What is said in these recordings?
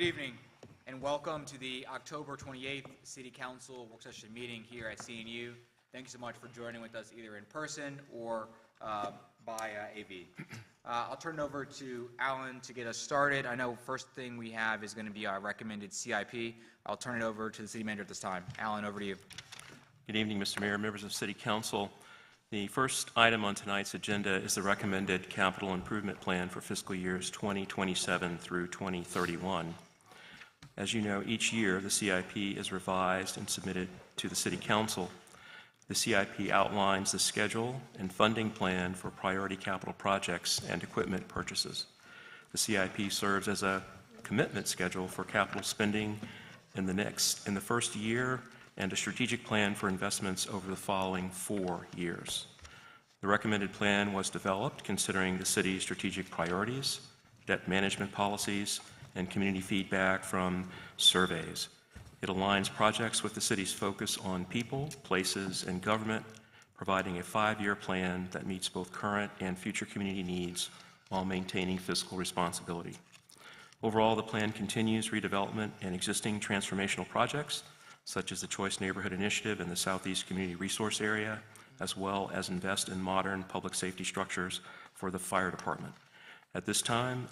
Good evening, and welcome to the October 28th City Council work session meeting here at CNU. Thank you so much for joining with us either in person or by AV. I'll turn it over to Alan to get us started. I know first thing we have is going to be our recommended CIP. I'll turn it over to the City Manager at this time. Alan, over to you. Good evening, Mr. Mayor, members of City Council. The first item on tonight's agenda is the recommended capital improvement plan for fiscal years 2027 through 2031. As you know, each year the CIP is revised and submitted to the City Council. The CIP outlines the schedule and funding plan for priority capital projects and equipment purchases. The CIP serves as a commitment schedule for capital spending in the first year and a strategic plan for investments over the following 4 years. The recommended plan was developed considering the city's strategic priorities, debt management policies, and community feedback from surveys. It aligns projects with the city's focus on people, places, and government, providing a 5-year plan that meets both current and future community needs while maintaining fiscal responsibility. Overall, the plan continues redevelopment and existing transformational projects, such as the Choice Neighborhood Initiative in the Southeast Community Resource Area, as well as invest in modern public safety structures for the fire department. At this time,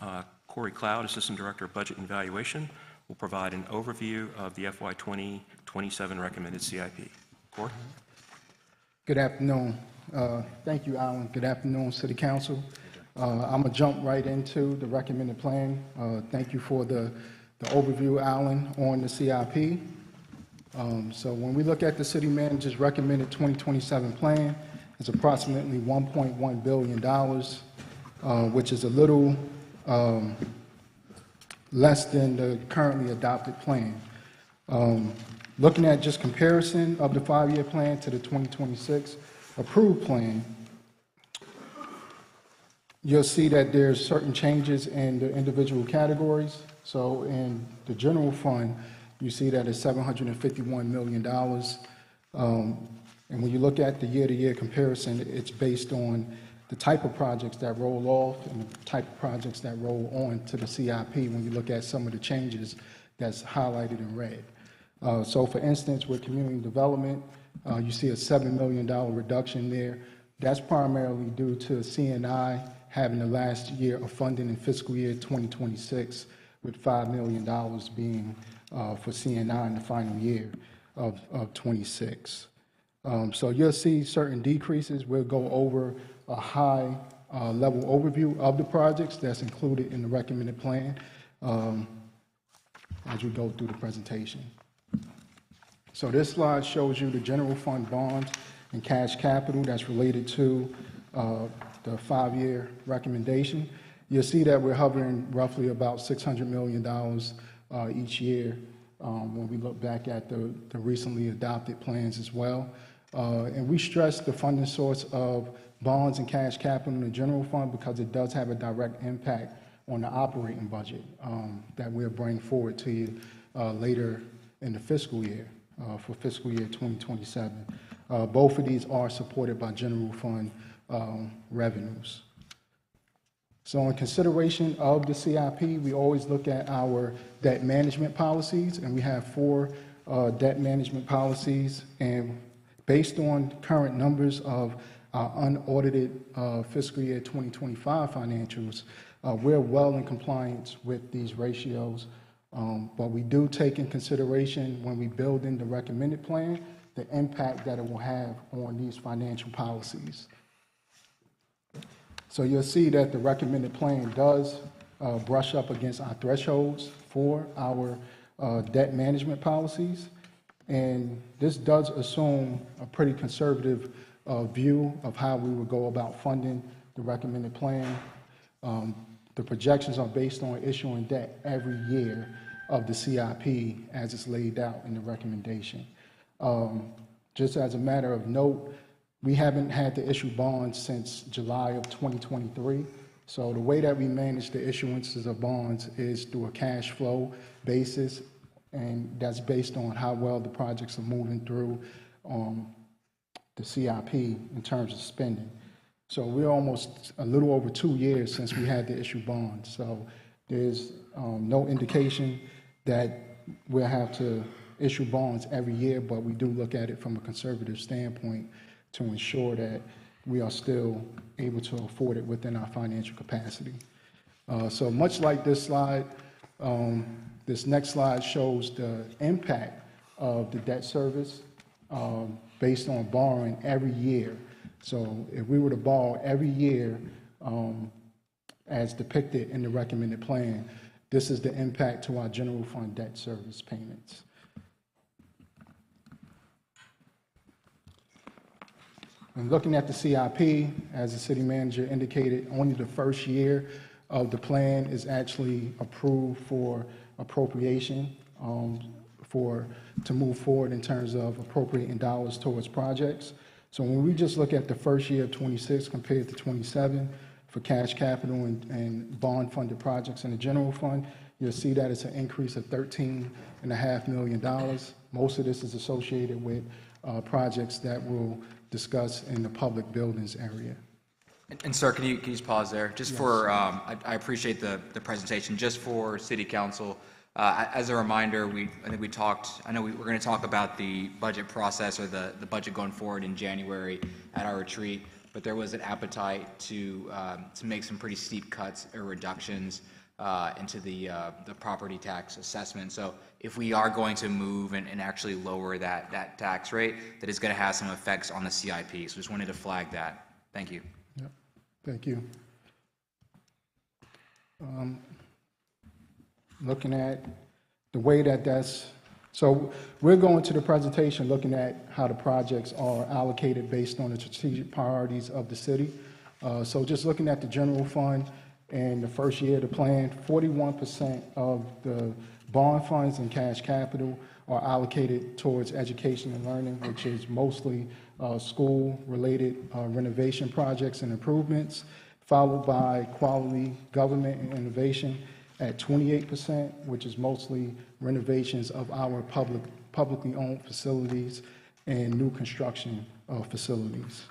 Corey Cloud, Assistant Director of Budget and Evaluation, will provide an overview of the FY 2027 recommended CIP. Corey? Good afternoon. Thank you, Alan. Good afternoon, City Council. I'm going to jump right into the recommended plan. Thank you for the overview, Alan, on the CIP. So when we look at the City Manager's recommended 2027 plan, it's approximately $1.1 billion, which is a little less than the currently adopted plan. Looking at just comparison of the 5-year plan to the 2026 approved plan, you'll see that there's certain changes in the individual categories. So in the general fund, you see that it's $751 million. And when you look at the year-to-year comparison, it's based on the type of projects that roll off and the type of projects that roll on to the CIP when you look at some of the changes that's highlighted in red. So for instance, with community development, you see a $7 million reduction there. That's primarily due to CNI having the last year of funding in fiscal year 2026, with $5 million being for CNI in the final year of 26. So you'll see certain decreases. We'll go over a high level overview of the projects that's included in the recommended plan as we go through the presentation. So this slide shows you the general fund bonds and cash capital that's related to the 5-year recommendation. You'll see that we're hovering roughly about $600 million each year when we look back at the recently adopted plans as well. And we stress the funding source of bonds and cash capital in the general fund because it does have a direct impact on the operating budget that we'll bring forward to you later in the fiscal year for fiscal year 2027. Both of these are supported by general fund revenues. So in consideration of the CIP, we always look at our debt management policies, and we have 4 debt management policies. And based on current numbers of our unaudited fiscal year 2025 financials, we're well in compliance with these ratios. But we do take in consideration when we build in the recommended plan, the impact that it will have on these financial policies. So you'll see that the recommended plan does brush up against our thresholds for our debt management policies. And this does assume a pretty conservative view of how we would go about funding the recommended plan. The projections are based on issuing debt every year of the CIP as it's laid out in the recommendation. Just as a matter of note, we haven't had to issue bonds since July of 2023. So the way that we manage the issuances of bonds is through a cash flow basis, and that's based on how well the projects are moving through the CIP in terms of spending. So we're almost a little over 2 years since we had to issue bonds. So there's no indication that we'll have to issue bonds every year, but we do look at it from a conservative standpoint to ensure that we are still able to afford it within our financial capacity. So much like this slide, this next slide shows the impact of the debt service based on borrowing every year. So if we were to borrow every year as depicted in the recommended plan, this is the impact to our general fund debt service payments. And looking at the CIP, as the city manager indicated, only the first year of the plan is actually approved for appropriation to move forward in terms of appropriating dollars towards projects. So when we just look at the first year of 26 compared to 27 for cash capital and bond funded projects in the general fund, you'll see that it's an increase of $13.5 million. Most of this is associated with projects that we'll discuss in the public buildings area. And sir, can you just pause there? Just for, I appreciate the presentation. Just for City Council, as a reminder, I think we talked, I know we're going to talk about the budget process or the budget going forward in January at our retreat, but there was an appetite to make some pretty steep cuts or reductions into the property tax assessment. So if we are going to move and actually lower that tax rate, that is going to have some effects on the CIP. So just wanted to flag that. Thank you. Yep. Thank you. Looking at the way so we're going to the presentation looking at how the projects are allocated based on the strategic priorities of the city. So just looking at the general fund and the first year of the plan, 41% of the bond funds and cash capital are allocated towards education and learning, which is mostly school-related renovation projects and improvements, followed by quality government and innovation at 28%, which is mostly renovations of our publicly owned facilities and new construction of facilities.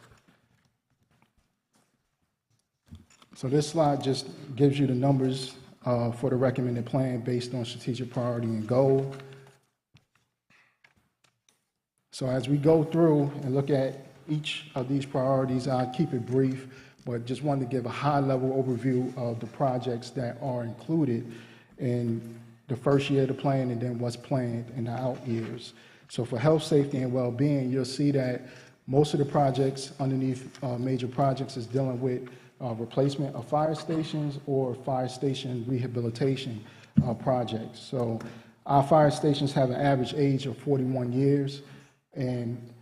So this slide just gives you the numbers for the recommended plan based on strategic priority and goal. So as we go through and look at each of these priorities, I'll keep it brief, but just wanted to give a high-level overview of the projects that are included in the first year of the plan and then what's planned in the out years. So for health, safety, and well-being, you'll see that most of the projects underneath major projects is dealing with replacement of fire stations or fire station rehabilitation projects. So our fire stations have an average age of 41 years, and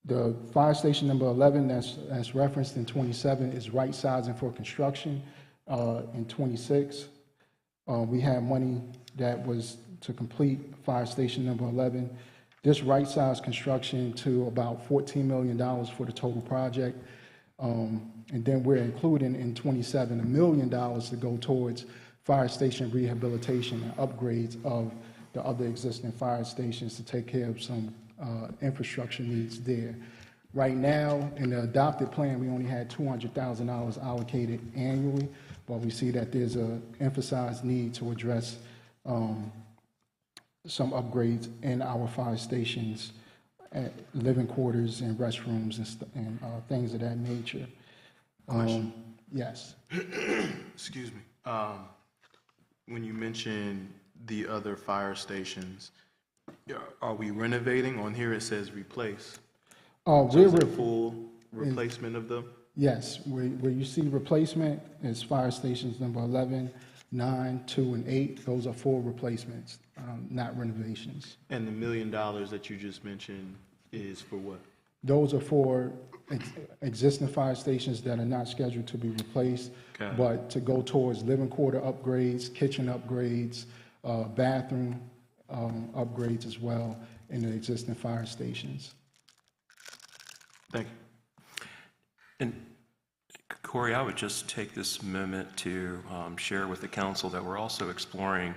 the fire station number 11 that's referenced in 27 is right sizing for construction. In 26, we have money that was to complete fire station number 11. This right size construction to about $14 million for the total project. And then we're including in 27 $1 million to go towards fire station rehabilitation and upgrades of the other existing fire stations to take care of some infrastructure needs there. Right now, in the adopted plan, we only had $200,000 allocated annually, but we see that there's an emphasized need to address some upgrades in our fire stations, at living quarters and restrooms and things of that nature. Yes. Excuse me. When you mention the other fire stations, are we renovating? On here it says replace. So is it a full replacement of them? Yes. Where you see replacement is fire stations number 11, 9, 2, and 8. Those are full replacements, not renovations. And the $1 million that you just mentioned is for what? Those are for existing fire stations that are not scheduled to be replaced, but to go towards living quarter upgrades, kitchen upgrades, bathroom upgrades as well in the existing fire stations. Thank you. And Corey, I would just take this moment to share with the council that we're also exploring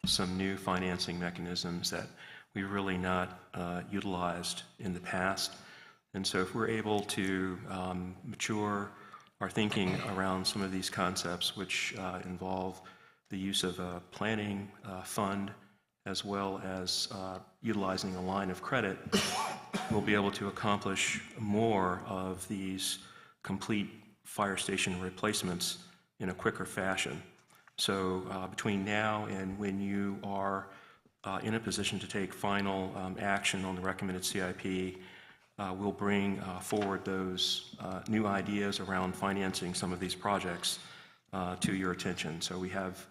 some new financing mechanisms that we've really not utilized in the past. And so if we're able to mature our thinking around some of these concepts, which involve the use of a planning fund as well as utilizing a line of credit, we'll be able to accomplish more of these complete fire station replacements in a quicker fashion. So between now and when you are in a position to take final action on the recommended CIP, we'll bring forward those new ideas around financing some of these projects to your attention. So we have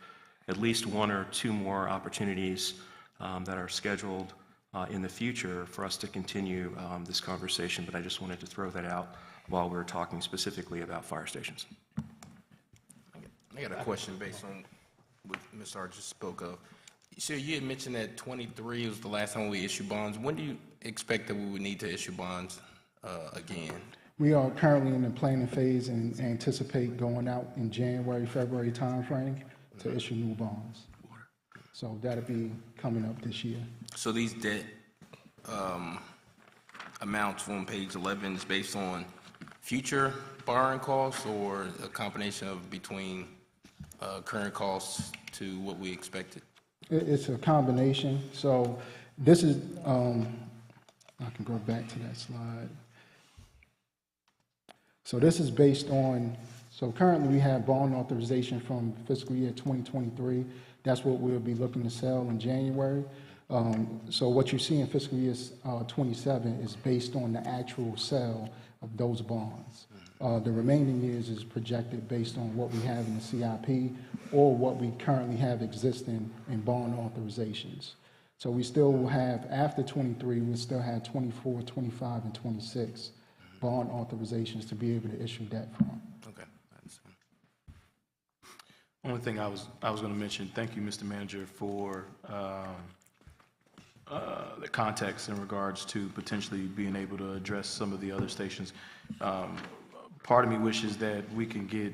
at least one or two more opportunities that are scheduled in the future for us to continue this conversation, but I just wanted to throw that out while we're talking specifically about fire stations. I got a question based on what Mr. Hart just spoke of. So you had mentioned that 23 was the last time we issued bonds. When do you expect that we would need to issue bonds again? We are currently in the planning phase and anticipate going out in January, February timeframe to issue new bonds. So that'll be coming up this year. So these debt amounts on page 11 is based on future borrowing costs or a combination of between current costs to what we expected? It's a combination. So this is, I can go back to that slide. So this is based on, so currently we have bond authorization from fiscal year 2023. That's what we'll be looking to sell in January. So what you see in fiscal year 27 is based on the actual sale of those bonds. The remaining years is projected based on what we have in the CIP or what we currently have existing in bond authorizations. So we still will have, after 23, we still have 24, 25, and 26 bond authorizations to be able to issue debt from. Okay, I understand. Only thing I was going to mention, thank you, Mr. Manager, for the context in regards to potentially being able to address some of the other stations. Part of me wishes that we can get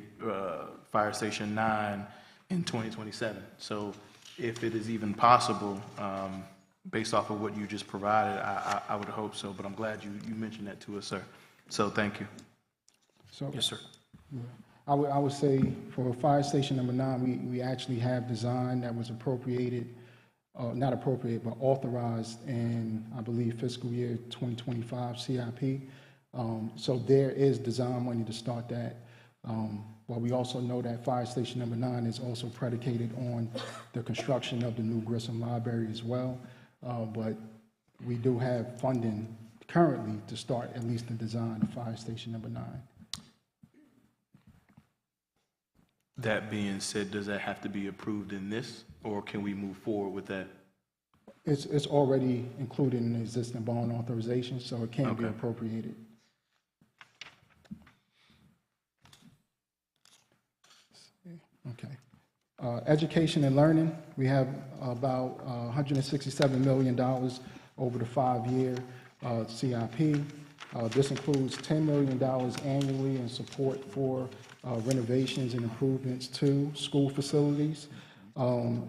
Fire Station 9 in 2027. So if it is even possible, based off of what you just provided, I would hope so, but I'm glad you mentioned that to us, sir. So thank you. So, Yes, sir. yeah. I would say for Fire Station number 9, we actually have design that was appropriated, not appropriated, but authorized in, I believe, fiscal year 2025 CIP. So there is design money to start that. But we also know that Fire Station number 9 is also predicated on the construction of the new Grissom Library as well. But we do have funding currently to start at least the design of Fire Station number 9. That being said, does that have to be approved in this, or can we move forward with that? It's already included in the existing bond authorization, so it can be appropriated. Okay. Education and learning, we have about $167 million over the 5-year CIP. This includes $10 million annually in support for renovations and improvements to school facilities,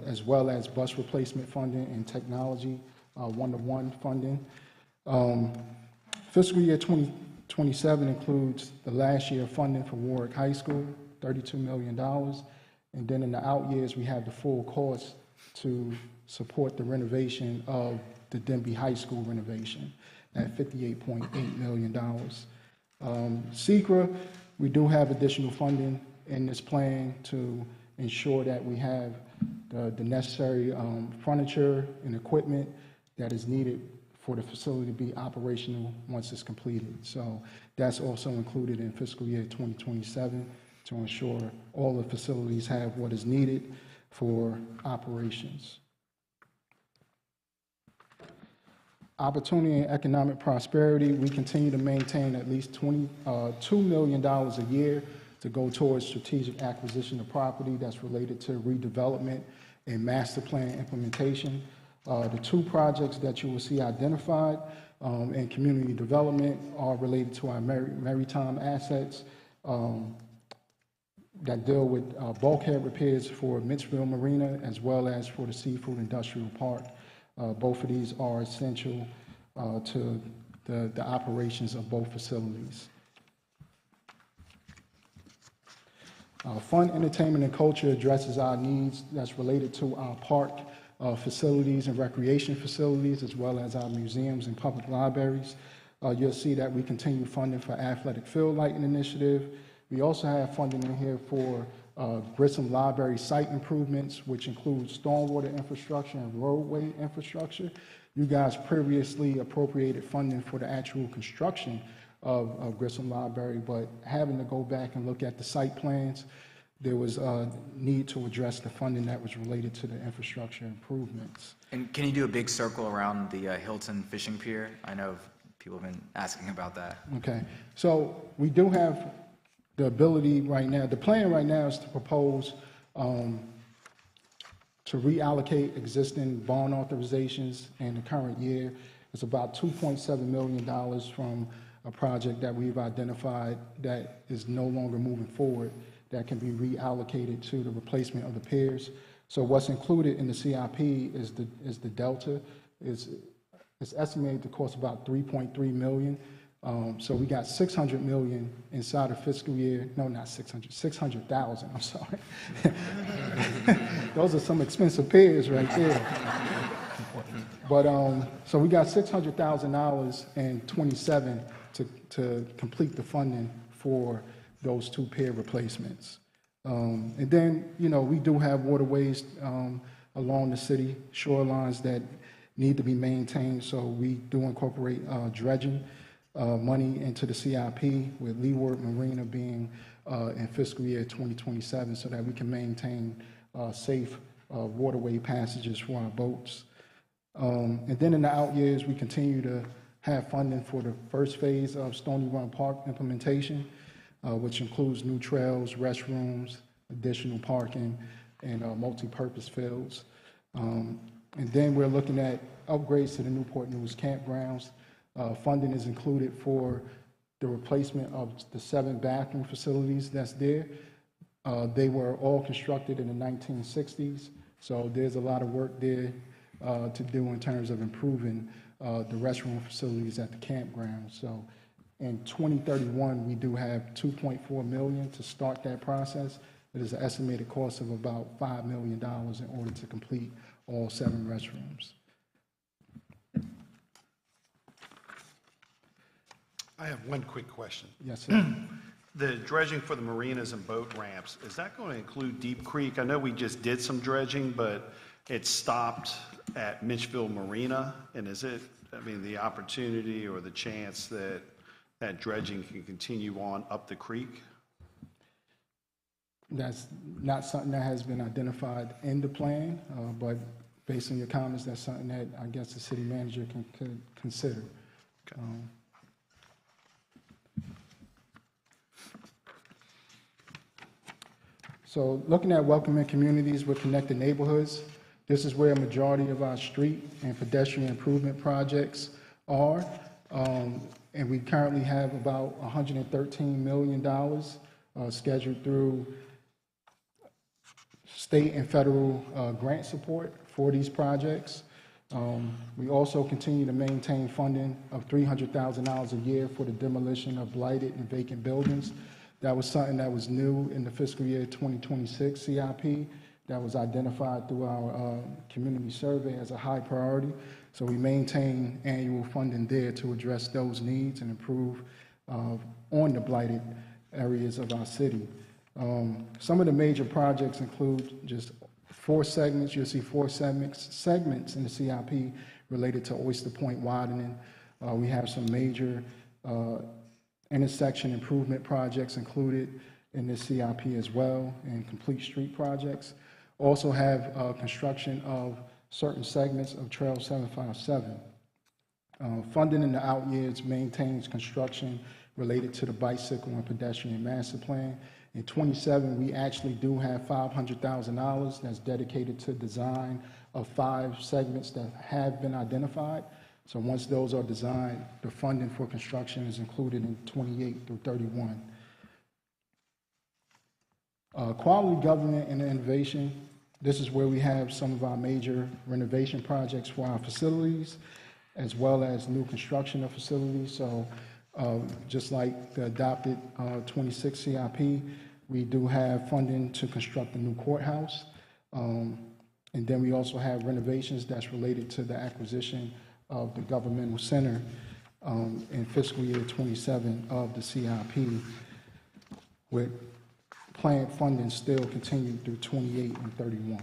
as well as bus replacement funding and technology one-to-one funding. Fiscal year 2027 includes the last year funding for Warwick High School, $32 million. And then in the out years, we have the full cost to support the renovation of the Denby High School renovation at $58.8 million. SECRA, we do have additional funding in this plan to ensure that we have the necessary furniture and equipment that is needed for the facility to be operational once it's completed. So that's also included in fiscal year 2027 to ensure all the facilities have what is needed for operations. Opportunity and economic prosperity, we continue to maintain at least $2 million a year to go towards strategic acquisition of property that's related to redevelopment and master plan implementation. The 2 projects that you will see identified in community development are related to our maritime assets that deal with bulkhead repairs for Mitchville Marina as well as for the Seafood Industrial Park. Both of these are essential to the operations of both facilities. Fun, entertainment, and culture addresses our needs that's related to our park facilities and recreation facilities, as well as our museums and public libraries. You'll see that we continue funding for athletic field lighting initiative. We also have funding in here for Grissom Library site improvements, which includes stormwater infrastructure and roadway infrastructure. You guys previously appropriated funding for the actual construction of Grissom Library, but having to go back and look at the site plans, there was a need to address the funding that was related to the infrastructure improvements. And can you do a big circle around the Hilton Fishing Pier? I know people have been asking about that. Okay, so we do have the ability right now, the plan right now is to propose to reallocate existing bond authorizations in the current year. It's about $2.7 million from a project that we've identified that is no longer moving forward that can be reallocated to the replacement of the piers. So what's included in the CIP is the delta. It's estimated to cost about $3.3 million. So we got $600 million inside of fiscal year, no, not 600, 600,000, I'm sorry. Those are some expensive piers right there. But, so we got $600,000 in 27 to complete the funding for those two pier replacements. And then, you know, we do have waterways along the city shorelines that need to be maintained, so we do incorporate dredging money into the CIP, with Leeward Marina being in fiscal year 2027, so that we can maintain safe waterway passages for our boats. And then in the out years, we continue to have funding for the first phase of Stony Run Park implementation, which includes new trails, restrooms, additional parking, and multi-purpose fields. And then we're looking at upgrades to the Newport News campgrounds. Funding is included for the replacement of the 7 bathroom facilities that's there. They were all constructed in the 1960s, so there's a lot of work there to do in terms of improving the restroom facilities at the campground. So in 2031, we do have $2.4 million to start that process. It is an estimated cost of about $5 million in order to complete all 7 restrooms. I have one quick question. Yes, sir. The dredging for the marinas and boat ramps, is that going to include Deep Creek? I know we just did some dredging, but it stopped at Mitchville Marina. And is it, I mean, the opportunity or the chance that that dredging can continue on up the creek? That's not something that has been identified in the plan, but based on your comments, that's something that I guess the city manager can consider. Okay. So looking at welcoming communities with connected neighborhoods, this is where a majority of our street and pedestrian improvement projects are. And we currently have about $113 million scheduled through state and federal grant support for these projects. We also continue to maintain funding of $300,000 a year for the demolition of blighted and vacant buildings. That was something that was new in the fiscal year 2026 CIP that was identified through our community survey as a high priority. So we maintain annual funding there to address those needs and improve on the blighted areas of our city. Some of the major projects include just 4 segments. You'll see 4 segments in the CIP related to Oyster Point widening. We have some major intersection improvement projects included in this CIP as well, and complete street projects. Also have construction of certain segments of Trail 757. Funding in the out years maintains construction related to the bicycle and pedestrian master plan. In 27, we actually do have $500,000 that's dedicated to design of 5 segments that have been identified. So once those are designed, the funding for construction is included in 28 through 31. Quality government and innovation. This is where we have some of our major renovation projects for our facilities, as well as new construction of facilities. So just like the adopted 26 CIP, We do have funding to construct a new courthouse. And then we also have renovations that's related to the acquisition of the governmental center in fiscal year 27 of the CIP, with planned funding still continued through 28 and 31.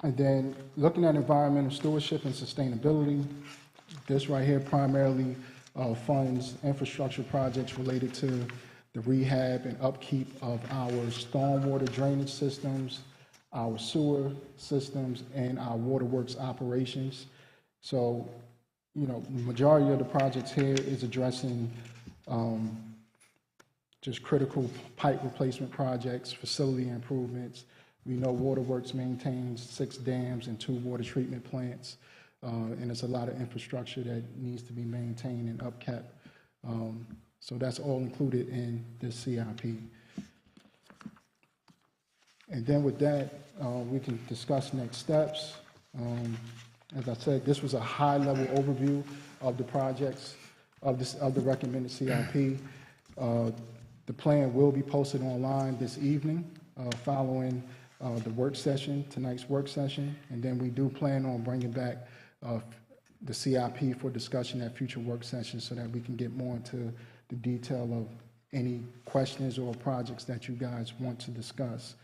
And then looking at environmental stewardship and sustainability, this right here primarily funds infrastructure projects related to the rehab and upkeep of our stormwater drainage systems, our sewer systems, and our waterworks operations. So, you know, the majority of the projects here is addressing just critical pipe replacement projects, facility improvements. We know Waterworks maintains 6 dams and 2 water treatment plants, and it's a lot of infrastructure that needs to be maintained and upkept. So that's all included in this CIP. And then with that, we can discuss next steps. As I said, this was a high-level overview of the projects of the recommended CIP. The plan will be posted online this evening following the work session, tonight's work session, and then we do plan on bringing back the CIP for discussion at future work sessions so that we can get more into the detail of any questions or projects that you guys want to discuss.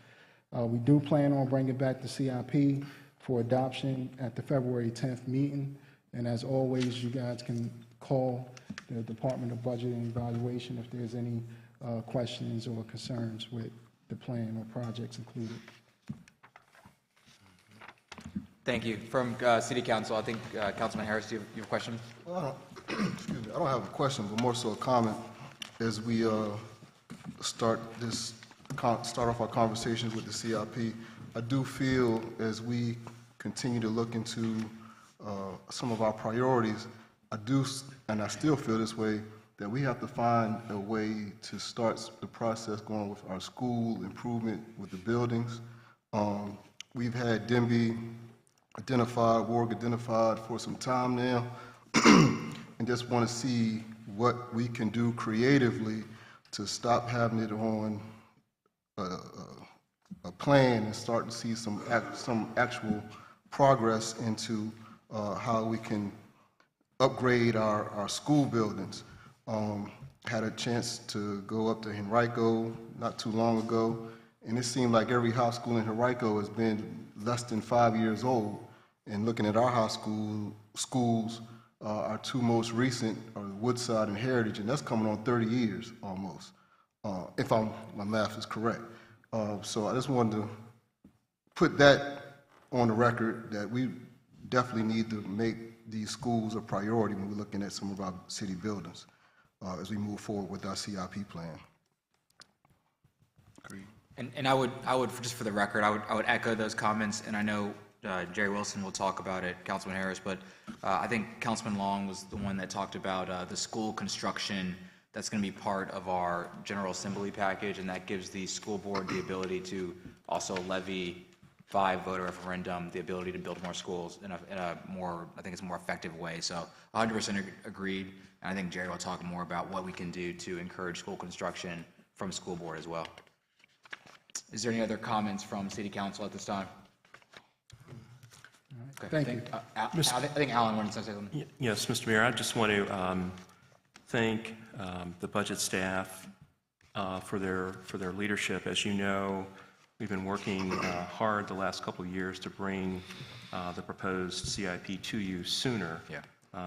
We do plan on bringing back the CIP for adoption at the February 10th meeting, and as always, you guys can call the Department of Budget and Evaluation if there's any questions or concerns with the plan or projects included. Thank you. From City Council, I think Councilman Harris, do you have a question? Well, excuse me, I don't have a question, but more so a comment as we start off our conversations with the CIP. I do feel as we continue to look into some of our priorities, and I still feel this way, that we have to find a way to start the process going with our school improvement with the buildings. We've had Denby identified, Warg identified for some time now, and just want to see what we can do creatively to stop having it on a plan and start to see some actual progress into how we can upgrade our school buildings. Had a chance to go up to Henrico not too long ago, and it seemed like every high school in Henrico has been less than 5 years old. And looking at our high schools, our 2 most recent are Woodside and Heritage, and that's coming on 30 years almost, if my math is correct. So I just wanted to put that on the record that we definitely need to make these schools a priority when we're looking at some of our city buildings as we move forward with our CIP plan. Agreed. And I would, just for the record, I would echo those comments, and I know Jerry Wilson will talk about it, Councilman Harris, but I think Councilman Long was the one that talked about the school construction that's going to be part of our General Assembly package, and that gives the school board the ability to also levy by voter referendum the ability to build more schools in a more, I think it's a more effective way. So 100% agreed, and I think Jerry will talk more about what we can do to encourage school construction from school board as well. Is there any other comments from City Council at this time? Okay, Thank you. I think Alan wanted to say something. Yes, Mr. Mayor, I just want to thank the budget staff for their leadership. As you know, we've been working hard the last couple of years to bring the proposed CIP to you sooner,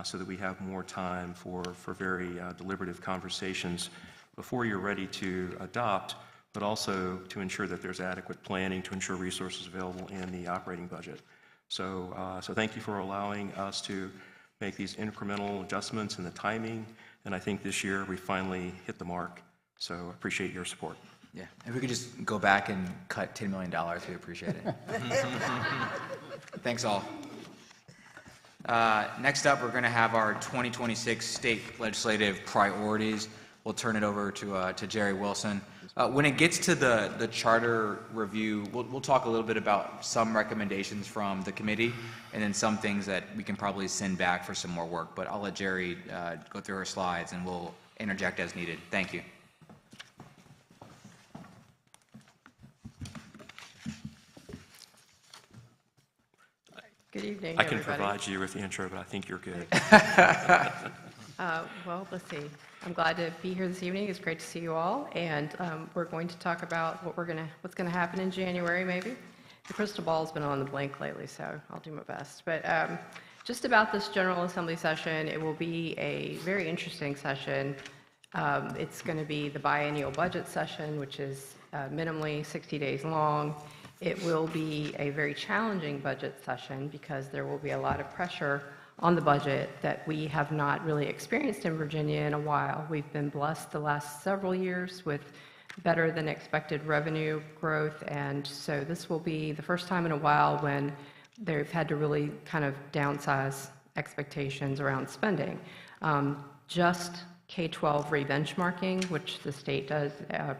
so that we have more time for very deliberative conversations before you're ready to adopt, but also to ensure that there's adequate planning to ensure resources available in the operating budget. So thank you for allowing us to make these incremental adjustments in the timing, and I think this year we finally hit the mark. So I appreciate your support. Yeah, if we could just go back and cut $10 million, we appreciate it. Thanks all. Next up, we're going to have our 2026 state legislative priorities. We'll turn it over to Jerry Wilson. When it gets to the charter review, we'll talk a little bit about some recommendations from the committee and then some things that we can probably send back for some more work. But I'll let Jerry go through her slides and we'll interject as needed. Thank you. Good evening, I can everybody. provide you with the intro, but I think you're good. Well, let's see. I'm glad to be here this evening. It's great to see you all, and we're going to talk about what's going to happen in January, maybe. The crystal ball's been on the blink lately, so I'll do my best. But just about this General Assembly session, it will be a very interesting session. It's going to be the biennial budget session, which is minimally 60 days long. It will be a very challenging budget session because there will be a lot of pressure on the budget that we have not really experienced in Virginia in a while. We've been blessed the last several years with better than expected revenue growth, and so this will be the first time in a while when they've had to really kind of downsize expectations around spending. Just K-12 re-benchmarking, which the state does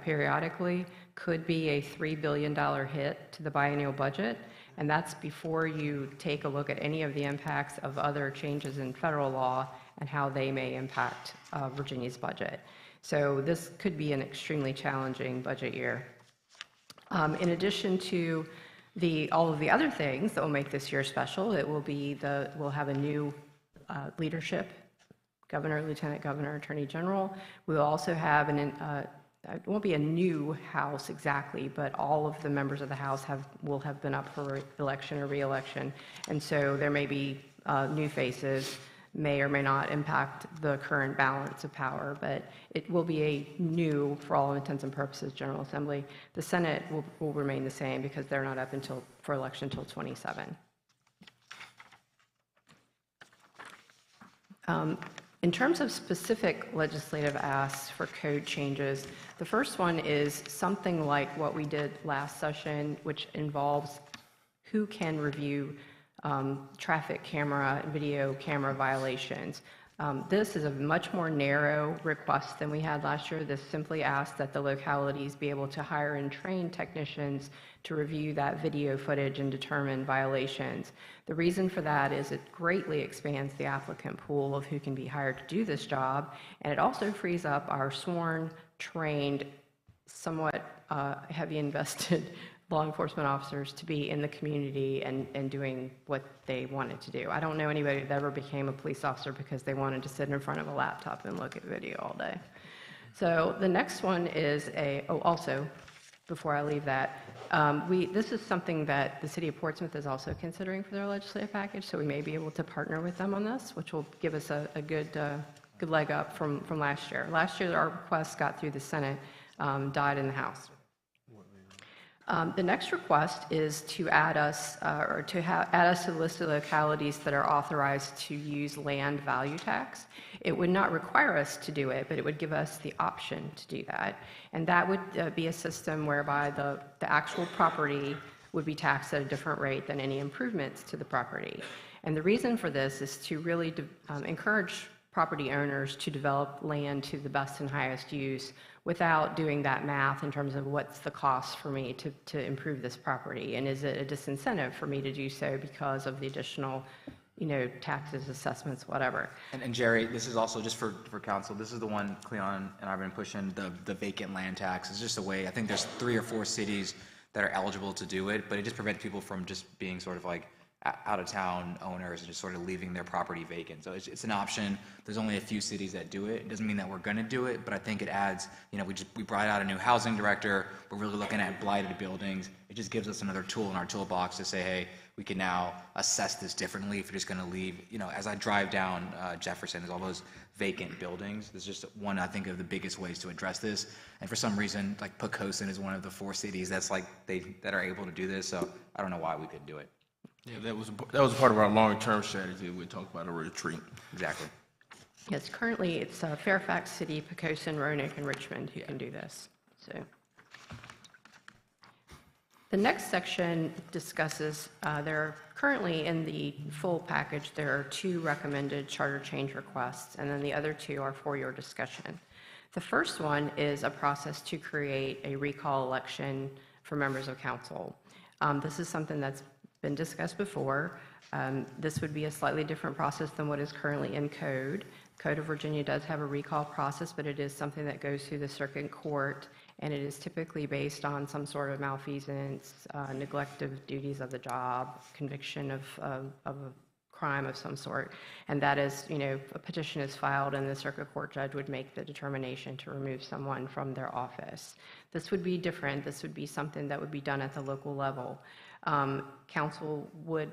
periodically, could be a $3 billion hit to the biennial budget, and that's before you take a look at any of the impacts of other changes in federal law and how they may impact Virginia's budget. So this could be an extremely challenging budget year. In addition to all of the other things that will make this year special, we'll have a new leadership, governor, lieutenant governor, attorney general. We will also have it won't be a new House exactly, but all of the members of the House will have been up for election or re-election, and so there may be new faces, may or may not impact the current balance of power, but it will be a new, for all intents and purposes, General Assembly. The Senate will remain the same because they're not up for election until 27. In terms of specific legislative asks for code changes, the first one is something like what we did last session, which involves who can review traffic camera and video camera violations. This is a much more narrow request than we had last year. This simply asks that the localities be able to hire and train technicians to review that video footage and determine violations. The reason for that is it greatly expands the applicant pool of who can be hired to do this job, and it also frees up our sworn, trained, somewhat heavy invested law enforcement officers to be in the community and doing what they wanted to do. I don't know anybody that ever became a police officer because they wanted to sit in front of a laptop and look at video all day. So the next one is also, before I leave that, this is something that the city of Portsmouth is also considering for their legislative package, so we may be able to partner with them on this, which will give us a good leg up from last year. Last year, our request got through the Senate, died in the House. The next request is to add us to the list of localities that are authorized to use land value tax. It would not require us to do it, but it would give us the option to do that. And that would be a system whereby the actual property would be taxed at a different rate than any improvements to the property. And the reason for this is to really encourage property owners to develop land to the best and highest use without doing that math in terms of what's the cost for me to improve this property, and is it a disincentive for me to do so because of the additional, taxes, assessments, whatever. And Jerry, this is also just for council, this is the one Cleon and I've been pushing, the vacant land tax. It's just a way, I think there's 3 or 4 cities that are eligible to do it, but it just prevents people from just being sort of like out-of-town owners and just sort of leaving their property vacant. So it's an option. There's only a few cities that do it. It doesn't mean that we're going to do it, but I think it adds, we brought out a new housing director. We're really looking at blighted buildings. It just gives us another tool in our toolbox to say, hey, we can now assess this differently if you're just going to leave. As I drive down Jefferson, there's all those vacant buildings. There's just one, I think, of the biggest ways to address this. And for some reason, like Poquoson is one of the 4 cities that are able to do this. So I don't know why we couldn't do it. Yeah, that was part of our long-term strategy. We talked about a retreat. Exactly. Yes, currently it's Fairfax City, Poquoson, Roanoke, and Richmond who can do this. So the next section discusses, there are currently in the full package, there are 2 recommended charter change requests, and then the other 2 are for your discussion. The first one is a process to create a recall election for members of council. This is something that's been discussed before. This would be a slightly different process than what is currently in code. Code of Virginia does have a recall process, but it is something that goes through the circuit court, and it is typically based on some sort of malfeasance, neglect of duties of the job, conviction of a crime of some sort. And that is, a petition is filed and the circuit court judge would make the determination to remove someone from their office. This would be different. This would be something that would be done at the local level. Council would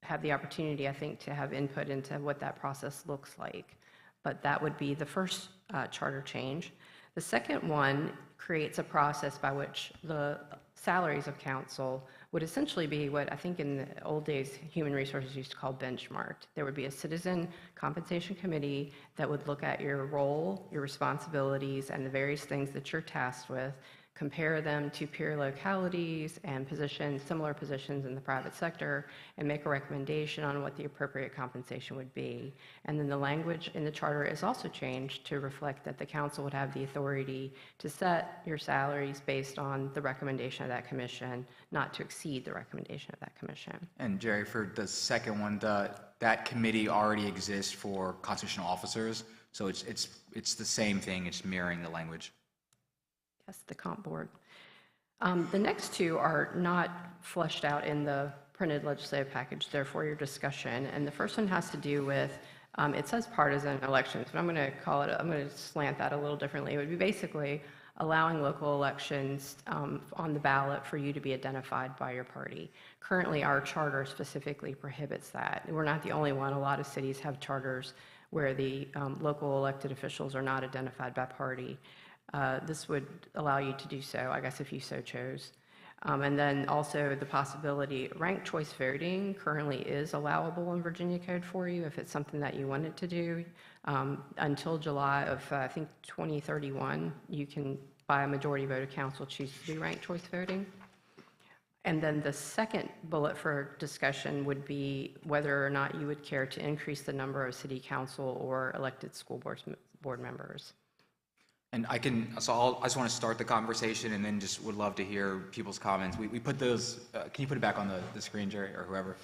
have the opportunity, I think, to have input into what that process looks like. But that would be the first charter change. The second one creates a process by which the salaries of council would essentially be what I think in the old days human resources used to call benchmarked. There would be a citizen compensation committee that would look at your role, your responsibilities, and the various things that you're tasked with, compare them to peer localities and positions, similar positions in the private sector, and make a recommendation on what the appropriate compensation would be. And then the language in the charter is also changed to reflect that the council would have the authority to set your salaries based on the recommendation of that commission, not to exceed the recommendation of that commission. And Jerry, for the second one, that committee already exists for constitutional officers, so it's the same thing, it's mirroring the language. Yes, the comp board. The next two are not fleshed out in the printed legislative package, therefore your discussion. And the first one has to do with, it says partisan elections, but I'm going to slant that a little differently. It would be basically allowing local elections on the ballot for you to be identified by your party. Currently, our charter specifically prohibits that. We're not the only one. A lot of cities have charters where the local elected officials are not identified by party. This would allow you to do so, I guess, if you so chose. And then also the possibility, ranked choice voting currently is allowable in Virginia Code for you if it's something that you wanted to do. Until July of, I think, 2031, you can, by a majority vote of council, choose to do ranked choice voting. And then the second bullet for discussion would be whether or not you would care to increase the number of city council or elected school board members. And I just want to start the conversation and then just would love to hear people's comments. We put those, can you put it back on the screen, Jerry, or whoever?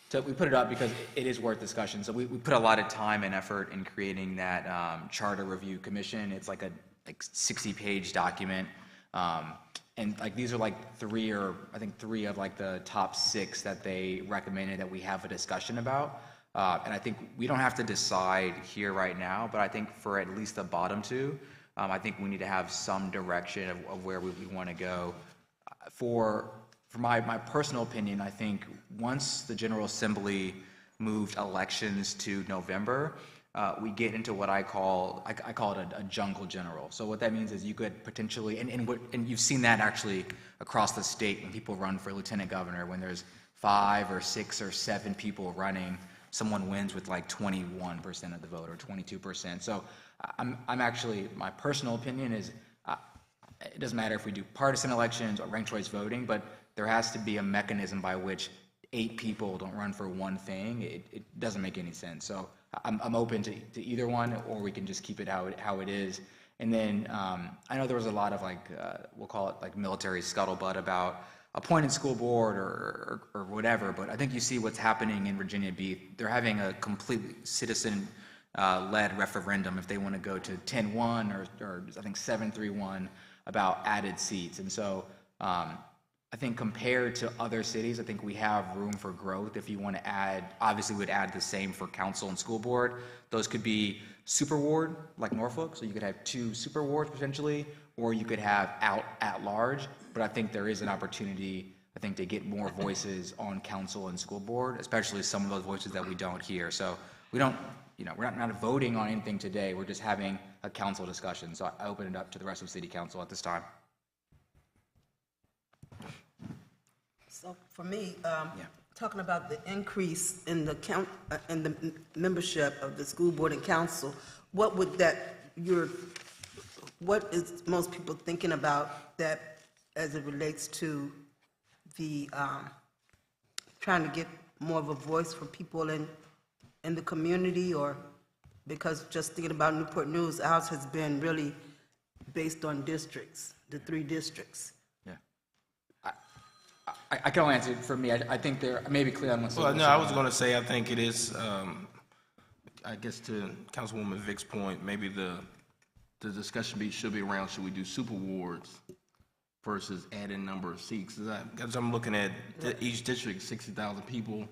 So we put it up because it is worth discussion. So we put a lot of time and effort in creating that charter review commission. It's like a 60-page document. And like these are like three of like the top 6 that they recommended that we have a discussion about. And I think we don't have to decide here right now, but I think for at least the bottom 2, I think we need to have some direction of where we want to go. For my personal opinion, I think once the General Assembly moved elections to November, we get into what I call it a jungle general. So what that means is you could potentially, and you've seen that actually across the state when people run for lieutenant governor, when there's 5 or 6 or 7 people running, someone wins with like 21% of the vote or 22%. So I'm actually, my personal opinion is it doesn't matter if we do partisan elections or ranked choice voting, but there has to be a mechanism by which 8 people don't run for one thing. It doesn't make any sense. So I'm open to either one, or we can just keep it how it is. And then I know there was a lot of like, we'll call it like military scuttlebutt about appointed school board or whatever, but I think you see what's happening in Virginia Beach. They're having a completely citizen-led referendum if they want to go to 10-1 or I think 7-3-1 about added seats. And so I think compared to other cities, I think we have room for growth. If you want to add, obviously we'd add the same for council and school board. Those could be super ward like Norfolk, so you could have 2 super wards potentially, or you could have at large. But I think there is an opportunity, I think, to get more voices on council and school board, especially some of those voices that we don't hear. So we don't, we're not voting on anything today. We're just having a council discussion. So I open it up to the rest of city council at this time. So for me, talking about the increase in the membership of the school board and council, what is most people thinking about that as it relates to the trying to get more of a voice for people in the community, or Because just thinking about Newport News, ours has been really based on districts, the 3 districts. Yeah. I can only answer it for me. I think there, I may be clear on what's. Well, no, I was going to say, I think it is, I guess to Councilwoman Vick's point, maybe the discussion should be around, should we do super wards versus adding number of seats? Because I'm looking at each district, 60,000 people.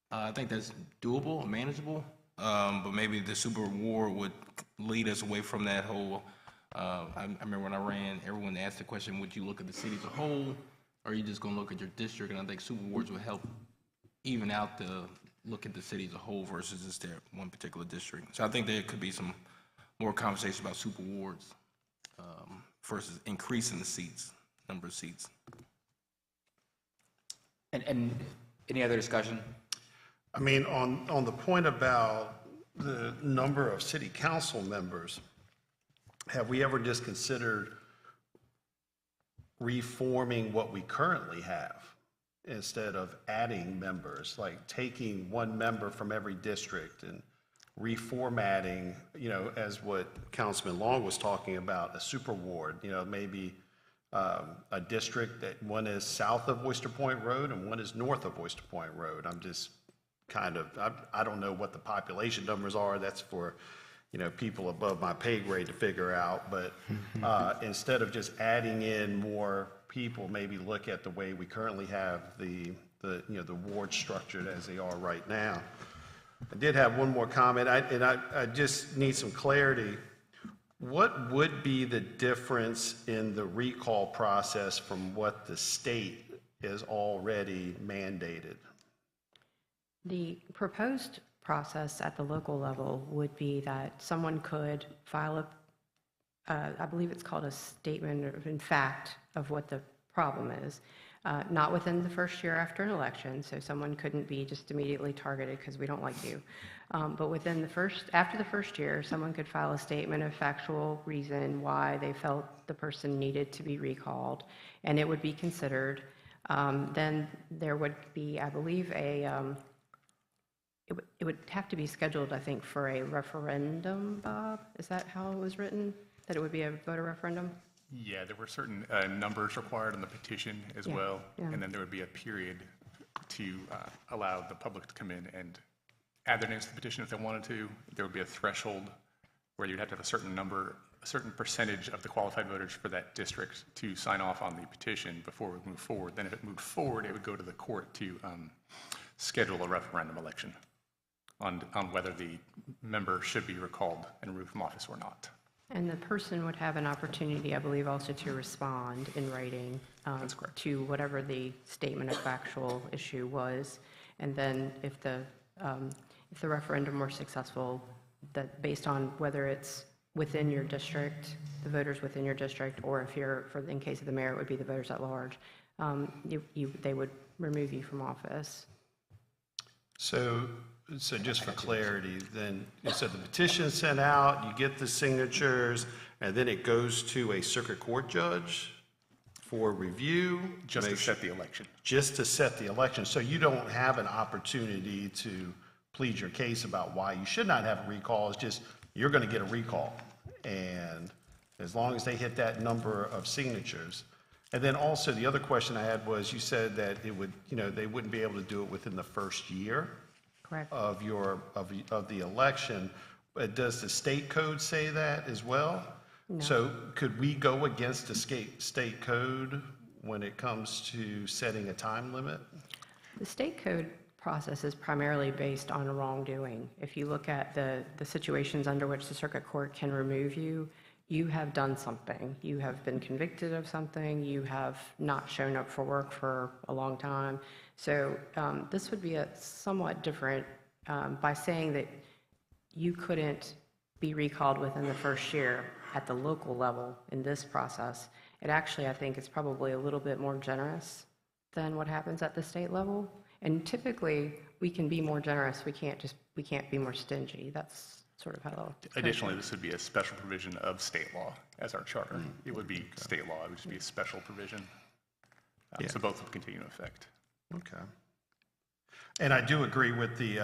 I think that's doable, manageable, but maybe the super ward would lead us away from that whole, I remember when I ran, everyone asked the question, would you look at the city as a whole, or are you just going to look at your district? And I think super wards would help even out the look at the city as a whole versus just their one particular district. So I think there could be some more conversation about super wards versus increasing the seats, number of seats. And any other discussion? I mean, on the point about the number of city council members, have we ever just considered reforming what we currently have instead of adding members, like taking one member from every district and reformatting, you know, as what Councilman Long was talking about, a super ward, you know, maybe a district that one is south of Oyster Point Road and one is north of Oyster Point Road. I'm just kind of, I don't know what the population numbers are. That's for, you know, people above my pay grade to figure out. But instead of just adding in more people, maybe look at the way we currently have the wards structured as they are right now. I did have one more comment, I just need some clarity. What would be the difference in the recall process from what the state is already mandated? The proposed process at the local level would be that someone could file I believe it's called a statement in fact of what the problem is, not within the first year after an election, so someone couldn't be just immediately targeted because we don't like you. But after the first year, someone could file a statement of factual reason why they felt the person needed to be recalled, and it would be considered. Then there would be, I believe, it would have to be scheduled, I think, for a referendum, Bob? Is that how it was written? That it would be a voter referendum? Yeah, there were certain numbers required on the petition as well, and then there would be a period to allow the public to come in and add their names to the petition if they wanted to. There would be a threshold where you'd have to have a certain percentage of the qualified voters for that district to sign off on the petition before it would move forward. Then if it moved forward, it would go to the court to schedule a referendum election on whether the member should be recalled and removed from office or not. And the person would have an opportunity, I believe, also to respond in writing to whatever the statement of factual issue was. And then if the referendum were successful, that based on whether it's within your district, the voters within your district, or if in case of the mayor, it would be the voters at large, they would remove you from office. So just for clarity, then, so the petition is sent out, you get the signatures, and then it goes to a circuit court judge for review? Just to set the election. Just to set the election. So you don't have an opportunity to plead your case about why you should not have a recall. It's just, you're going to get a recall. And as long as they hit that number of signatures. And then also, the other question I had was, you said that it would, they wouldn't be able to do it within the first year. Correct. Of the election. But does the state code say that as well? No. So could we go against the state code when it comes to setting a time limit? The state code process is primarily based on wrongdoing. If you look at the situations under which the circuit court can remove you, you have done something. You have been convicted of something. You have not shown up for work for a long time. So this would be a somewhat different by saying that you couldn't be recalled within the first year at the local level in this process. It actually, I think, is probably a little bit more generous than what happens at the state level. And typically, we can be more generous. We can't be more stingy. That's sort of how. Additionally, this would be a special provision of state law as our charter. It would be state law. It would just be a special provision. So both would continue in effect. Okay. And I do agree with the,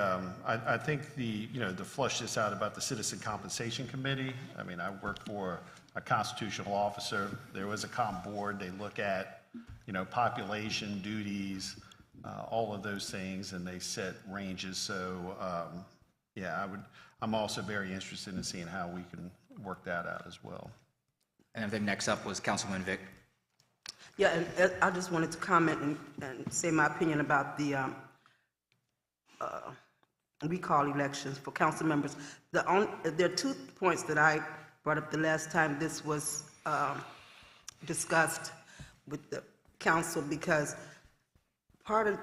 I think the, to flush this out about the Citizen Compensation Committee, I mean, I work for a constitutional officer. There was a comp board. They look at, population, duties, all of those things, and they set ranges. So, yeah, I'm also very interested in seeing how we can work that out as well. And I think next up was Councilman Vic. Yeah, and I just wanted to comment and say my opinion about the recall elections for council members. There are 2 points that I brought up the last time this was discussed with the council, because part of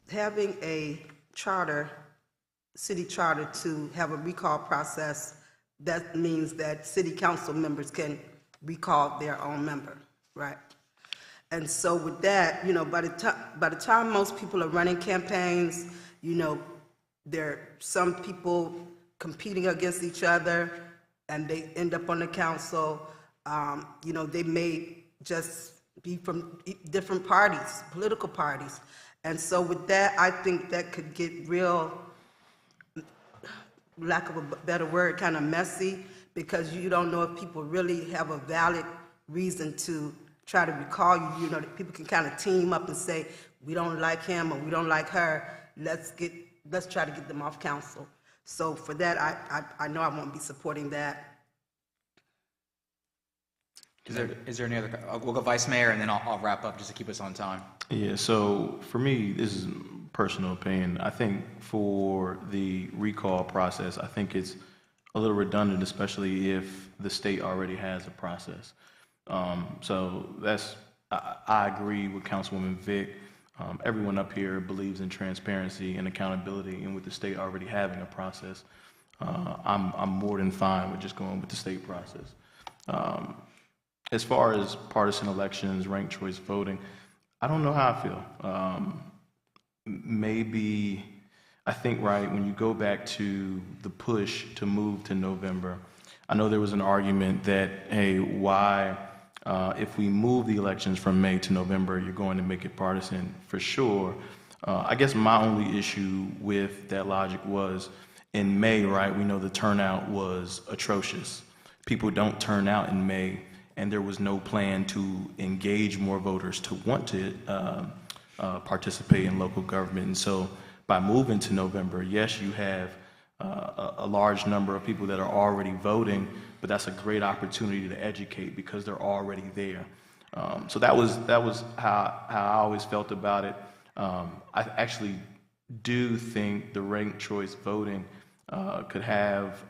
having a charter, city charter, to have a recall process, that means that city council members can recall their own member, right? And so with that, by the time most people are running campaigns, there are some people competing against each other, and they end up on the council. They may just be from different parties, political parties. And so with that, I think that could get real, lack of a better word, kind of messy, because you don't know if people really have a valid reason to try to recall you. People can kind of team up and say, we don't like him or we don't like her. Let's try to get them off council. So for that, I know I won't be supporting that. Is there any other? We'll go Vice Mayor, and then I'll wrap up just to keep us on time. Yeah, so for me, this is personal opinion. I think for the recall process, I think it's a little redundant, especially if the state already has a process. So I agree with Councilwoman Vic. Everyone up here believes in transparency and accountability, and with the state already having a process, I'm more than fine with just going with the state process. As far as partisan elections, ranked choice voting, I don't know how I feel. Maybe, I think, right, when you go back to the push to move to November, I know there was an argument that, hey, why, if we move the elections from May to November, you're going to make it partisan, for sure. I guess my only issue with that logic was, in May, right, we know the turnout was atrocious. People don't turn out in May, and there was no plan to engage more voters to want to participate in local government. And so by moving to November, yes, you have a large number of people that are already voting, but that's a great opportunity to educate because they're already there. So that was how I always felt about it. I actually do think the ranked choice voting could have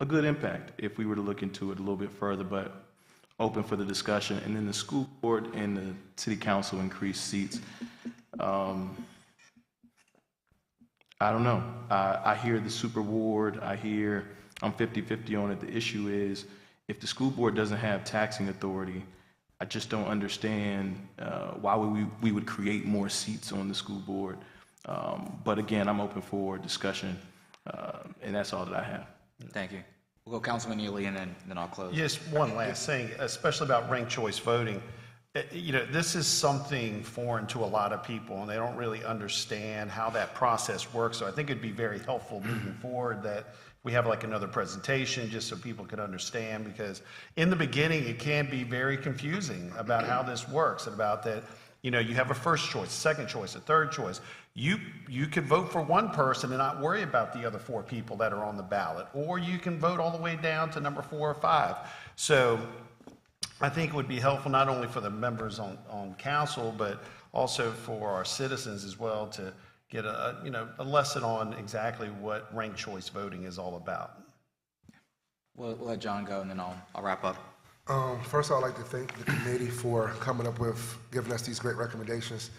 a good impact if we were to look into it a little bit further, but open for the discussion. And then the school board and the city council increased seats. I don't know. I hear the super ward. I hear I'm 50-50 on it. The issue is if the school board doesn't have taxing authority, I just don't understand why we would create more seats on the school board. But again, I'm open for discussion, and that's all that I have. Thank you. We'll go Councilman Ely, and then I'll close. Just one last thing, especially about ranked choice voting. This is something foreign to a lot of people, and they don't really understand how that process works. So I think it'd be very helpful moving forward that we have like another presentation just so people can understand, because in the beginning, it can be very confusing about how this works and about that. You have a first choice, a second choice, a third choice. You could vote for one person and not worry about the other 4 people that are on the ballot, or you can vote all the way down to number 4 or 5. So I think it would be helpful not only for the members on council, but also for our citizens as well to get a lesson on exactly what ranked choice voting is all about. We'll let John go, and then I'll wrap up. First, I'd like to thank the committee for coming up with, giving us these great recommendations.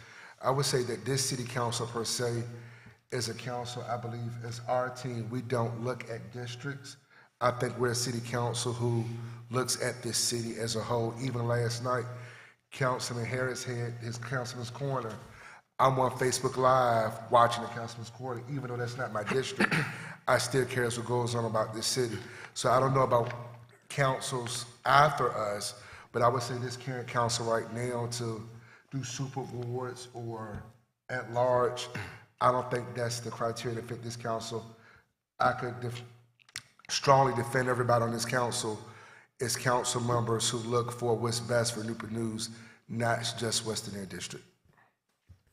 I would say that this city council per se is a council, I believe, as our team, we don't look at districts. I think we're a city council who looks at this city as a whole. Even last night, Councilman Harris had his Councilman's Corner. I'm on Facebook Live watching the Councilman's Corner. Even though that's not my district, I still care what goes on about this city. So I don't know about councils after us, but I would say this current council right now to do super boards or at large, I don't think that's the criteria to fit this council. I could strongly defend everybody on this council as council members who look for what's best for Newport News, not just Western Air District.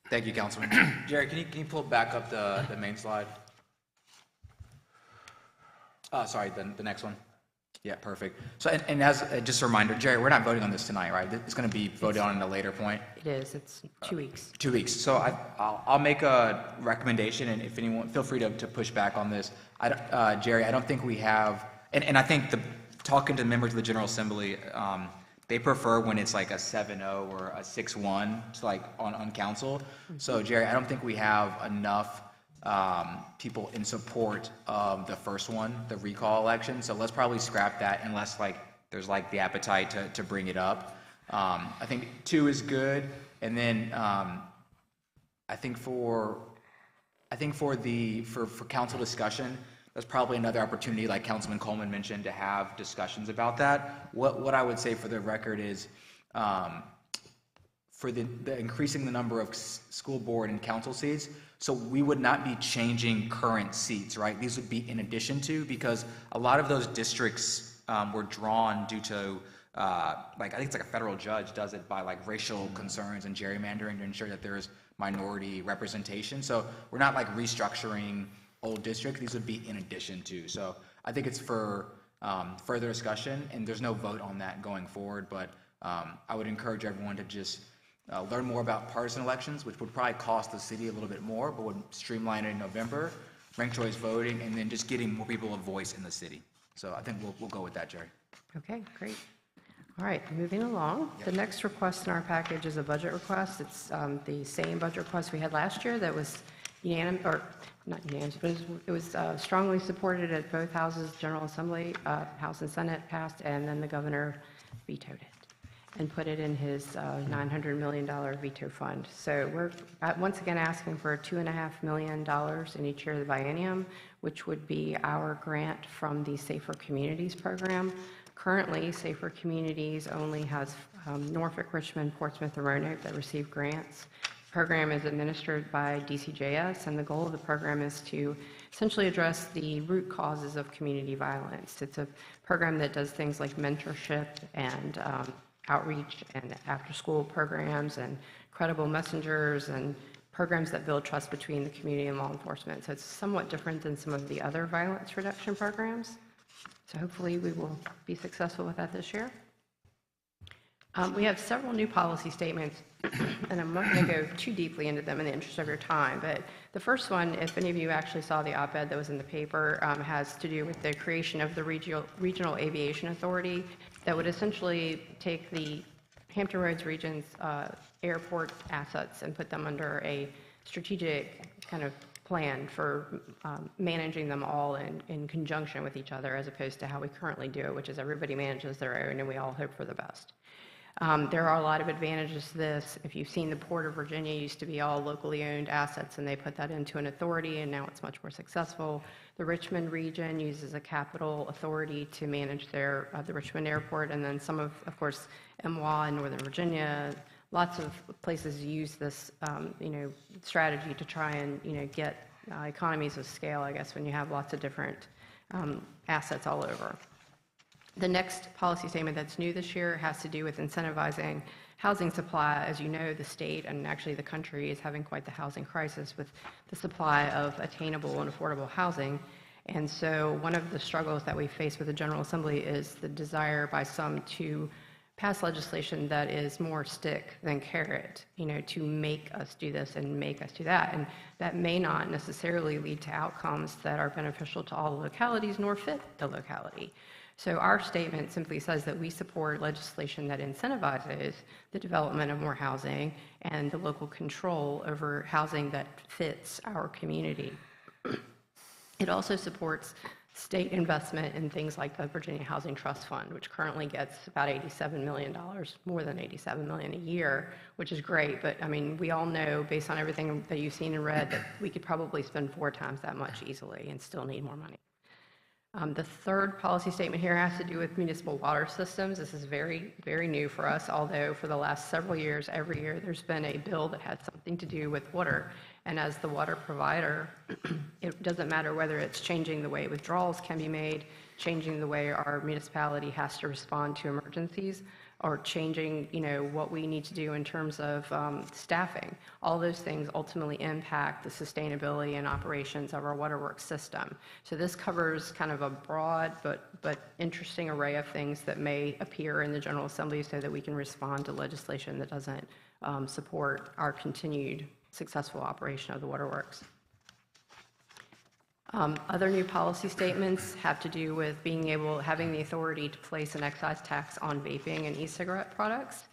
Thank you, Councilman. Jerry, can you pull back up the main slide? Sorry, the next one. Yeah, perfect. So, and as just a reminder, Jerry, we're not voting on this tonight, right? It's going to be voted on at a later point. It is, it's 2 weeks. 2 weeks. So I'll make a recommendation, and if anyone, feel free to push back on this. Jerry, I don't think we have, and I think talking to members of the General Assembly, they prefer when it's like a 7-0 or a 6-1, to like on council. So Jerry, I don't think we have enough people in support of the first one, the recall election. So let's probably scrap that unless like there's like the appetite to bring it up. I think 2 is good, and then I think for council discussion, that's probably another opportunity, like Councilman Coleman mentioned, to have discussions about that. What I would say for the record is, for the increasing the number of school board and council seats, so we would not be changing current seats, right? These would be in addition to, because a lot of those districts were drawn due to, like, I think it's like a federal judge does it by like racial concerns and gerrymandering to ensure that there's minority representation. So we're not like restructuring old districts. These would be in addition to. So I think it's for further discussion, and there's no vote on that going forward, but I would encourage everyone to just learn more about partisan elections, which would probably cost the city a little bit more, but would streamline it in November, ranked choice voting, and then just getting more people a voice in the city. So I think we'll go with that, Jerry. Okay, great. All right, moving along. The next request in our package is a budget request. It's the same budget request we had last year that was unanimous, or not unanimous, but it was strongly supported at both houses, General Assembly, House and Senate passed, and then the governor vetoed it and put it in his $900 million veto fund. So we're once again asking for $2.5 million in each year of the biennium, which would be our grant from the Safer Communities program. Currently, Safer Communities only has Norfolk, Richmond, Portsmouth, and Roanoke that receive grants. The program is administered by DCJS, and the goal of the program is to essentially address the root causes of community violence. It's a program that does things like mentorship and outreach and after-school programs and credible messengers and programs that build trust between the community and law enforcement. So it's somewhat different than some of the other violence reduction programs. So hopefully we will be successful with that this year. We have several new policy statements, and I'm not going to go too deeply into them in the interest of your time, but the first one, if any of you actually saw the op-ed that was in the paper, has to do with the creation of the Regional Aviation Authority that would essentially take the Hampton Roads Region's airport assets and put them under a strategic kind of plan for managing them all in conjunction with each other, as opposed to how we currently do it, which is everybody manages their own and we all hope for the best. There are a lot of advantages to this. If you've seen the Port of Virginia used to be all locally owned assets, and they put that into an authority, and now it's much more successful. The Richmond region uses a capital authority to manage their the Richmond airport, and then some of course, MWA in Northern Virginia. Lots of places use this, strategy to try and get economies of scale, I guess, when you have lots of different assets all over. The next policy statement that's new this year has to do with incentivizing housing supply. As you know, the state and actually the country is having quite the housing crisis with the supply of attainable and affordable housing. And so one of the struggles that we face with the General Assembly is the desire by some to pass legislation that is more stick than carrot, to make us do this and make us do that. And that may not necessarily lead to outcomes that are beneficial to all the localities nor fit the locality. So our statement simply says that we support legislation that incentivizes the development of more housing and the local control over housing that fits our community. It also supports state investment in things like the Virginia Housing Trust Fund, which currently gets about $87 million, more than $87 million a year, which is great. But I mean, we all know, based on everything that you've seen and read, that we could probably spend 4 times that much easily and still need more money. The third policy statement here has to do with municipal water systems. This is very, very new for us, although for the last several years, every year, there's been a bill that had something to do with water. And as the water provider, it doesn't matter whether it's changing the way withdrawals can be made, changing the way our municipality has to respond to emergencies, or changing, what we need to do in terms of staffing. All those things ultimately impact the sustainability and operations of our waterworks system. So this covers kind of a broad but interesting array of things that may appear in the General Assembly so that we can respond to legislation that doesn't support our continued successful operation of the waterworks. Other new policy statements have to do with having the authority to place an excise tax on vaping and e-cigarette products.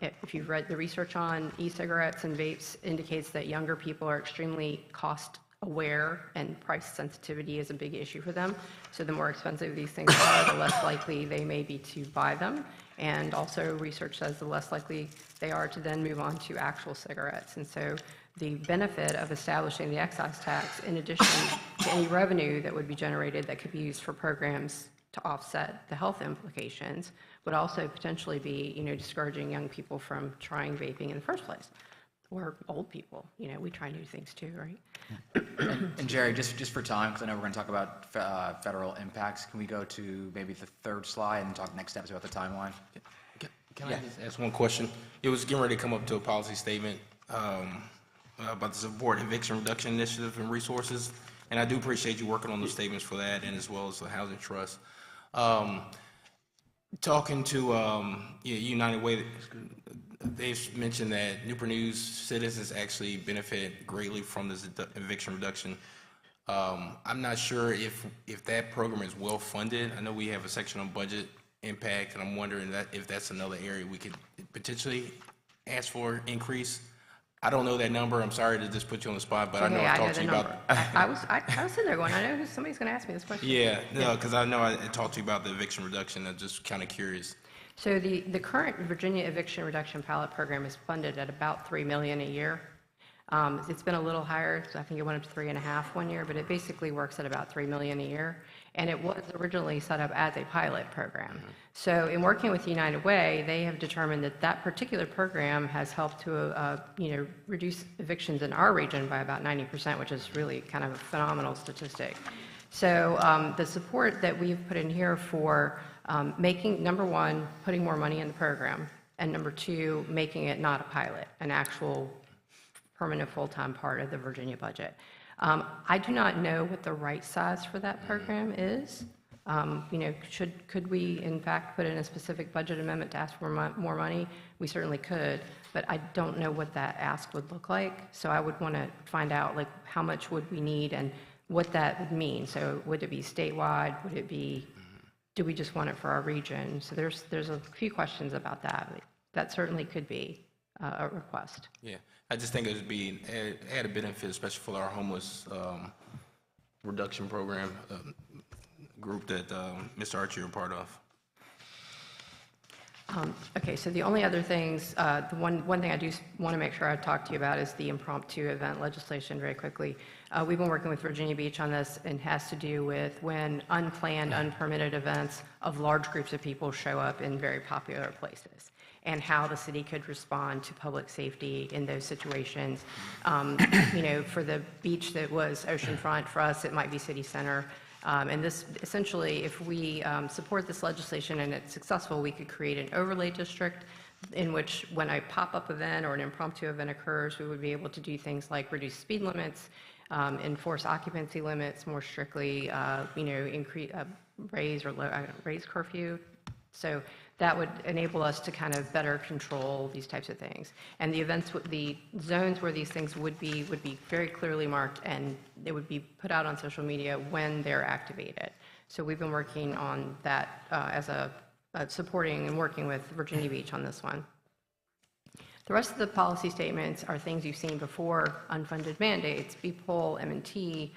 If you've read the research on e-cigarettes and vapes, indicates that younger people are extremely cost aware and price sensitivity is a big issue for them. So the more expensive these things are, the less likely they may be to buy them. And also research says the less likely they are to then move on to actual cigarettes. And so the benefit of establishing the excise tax, in addition to any revenue that would be generated that could be used for programs to offset the health implications, would also potentially be, discouraging young people from trying vaping in the first place. Or old people, we try new things too, right? And Jerry, just for time, because I know we're going to talk about federal impacts, can we go to maybe the third slide and talk next steps about the timeline? Can I just ask one question? It was getting ready to come up to a policy statement about the support eviction reduction initiative and resources, and I do appreciate you working on those statements for that, and as well as the housing trust. Talking to United Way, they've mentioned that Newport News citizens actually benefit greatly from this eviction reduction. I'm not sure if that program is well funded. I know we have a section on budget impact, and I'm wondering if that's another area we could potentially ask for increase. I don't know that number. I'm sorry to just put you on the spot, but I know I've talked to you about. I was sitting there going, I know somebody's going to ask me this question. Yeah, no, because I know I talked to you about the eviction reduction. I'm just kind of curious. So the current Virginia Eviction Reduction Pilot Program is funded at about $3 million a year. It's been a little higher, so I think it went up to 3.5 one year, but it basically works at about $3 million a year. And it was originally set up as a pilot program. So in working with United Way, they have determined that that particular program has helped to reduce evictions in our region by about 90%, which is really kind of a phenomenal statistic. So the support that we've put in here for making, number one, putting more money in the program, and number two, making it not a pilot, an actual permanent full-time part of the Virginia budget. I do not know what the right size for that program is. Could we in fact put in a specific budget amendment to ask for more money? We certainly could, but I don't know what that ask would look like. So I would want to find out how much would we need and what that would mean. So would it be statewide? Would it be, do we just want it for our region? So there's a few questions about that. That certainly could be a request. Yeah, I just think it would be added benefit, especially for our homeless reduction program group that Mr. Archie are part of. Okay, so the only other things, the one thing I do want to make sure I talk to you about is the impromptu event legislation very quickly. We've been working with Virginia Beach on this, and has to do with when unplanned, unpermitted events of large groups of people show up in very popular places, and how the city could respond to public safety in those situations. For the beach that was oceanfront, for us, it might be city center. And this, essentially, if we support this legislation and it's successful, we could create an overlay district in which when a pop-up event or an impromptu event occurs, we would be able to do things like reduce speed limits, enforce occupancy limits more strictly, raise curfew. So that would enable us to kind of better control these types of things. And the events, the zones where these things would be very clearly marked, and they would be put out on social media when they're activated. So we've been working on that as supporting and working with Virginia Beach on this one. The rest of the policy statements are things you've seen before: unfunded mandates, BPOL, M&T,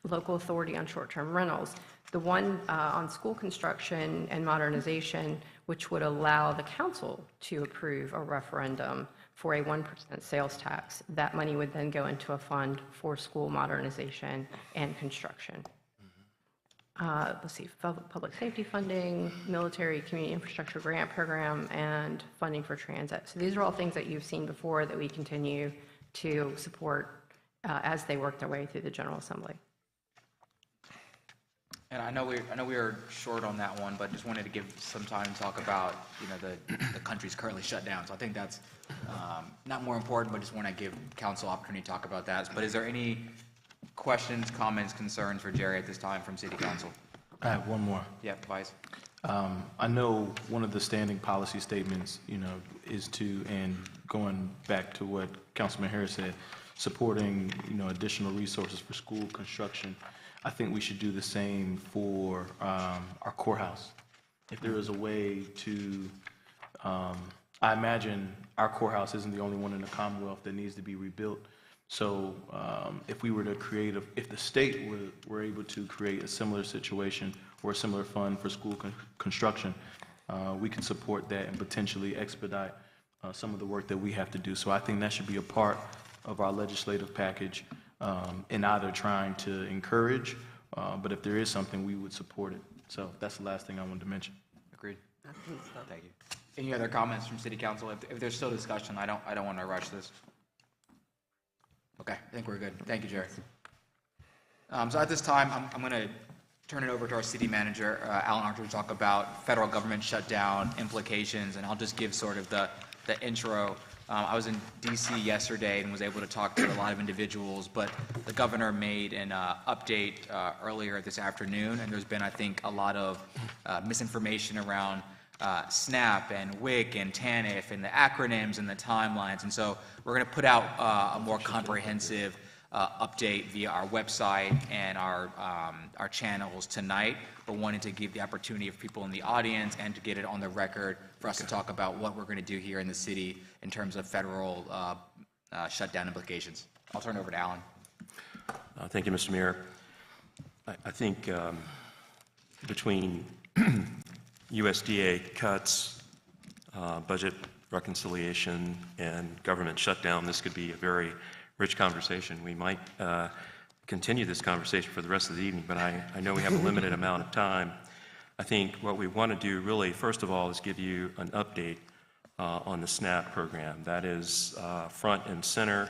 local authority on short-term rentals. The one on school construction and modernization, which would allow the council to approve a referendum for a 1% sales tax. That money would then go into a fund for school modernization and construction. let's see, public safety funding, military community infrastructure grant program, and funding for transit. So these are all things that you've seen before that we continue to support as they work their way through the General Assembly. And I know we are short on that one, but just wanted to give some time to talk about, the country's currently shut down. So I think that's not more important, but just want to give council opportunity to talk about that. But is there any questions, comments, concerns for Jerry at this time from City Council? I have one more. Yeah, Vice. I know one of the standing policy statements, is to, and going back to what Councilman Harris said, supporting, additional resources for school construction. I think we should do the same for our courthouse. If there is a way to, I imagine our courthouse isn't the only one in the Commonwealth that needs to be rebuilt. So if we were to create, if the state were able to create a similar situation or a similar fund for school construction, we could support that and potentially expedite some of the work that we have to do. So I think that should be a part of our legislative package in either trying to encourage, but if there is something, we would support it. So that's the last thing I wanted to mention. Agreed. Thank you. Any other comments from City Council? If there's still discussion, I don't want to rush this. Okay, I think we're good. Thank you, Jerry. So at this time, I'm going to turn it over to our city manager, Alan Archer, to talk about federal government shutdown implications, and I'll just give sort of the intro. I was in D.C. yesterday and was able to talk to a lot of individuals, but the governor made an update earlier this afternoon, and there's been, I think, a lot of misinformation around SNAP and WIC and TANF and the acronyms and the timelines, and so we're going to put out a more comprehensive update via our website and our channels tonight, but wanted to give the opportunity of people in the audience and to get it on the record for us to talk about what we're going to do here in the city in terms of federal shutdown implications. I'll turn it over to Alan. Thank you, Mr. Mayor. I think between USDA cuts, budget reconciliation, and government shutdown, this could be a very rich conversation. We might continue this conversation for the rest of the evening, but I know we have a limited amount of time. I think what we want to do really, first of all, is give you an update on the SNAP program. That is front and center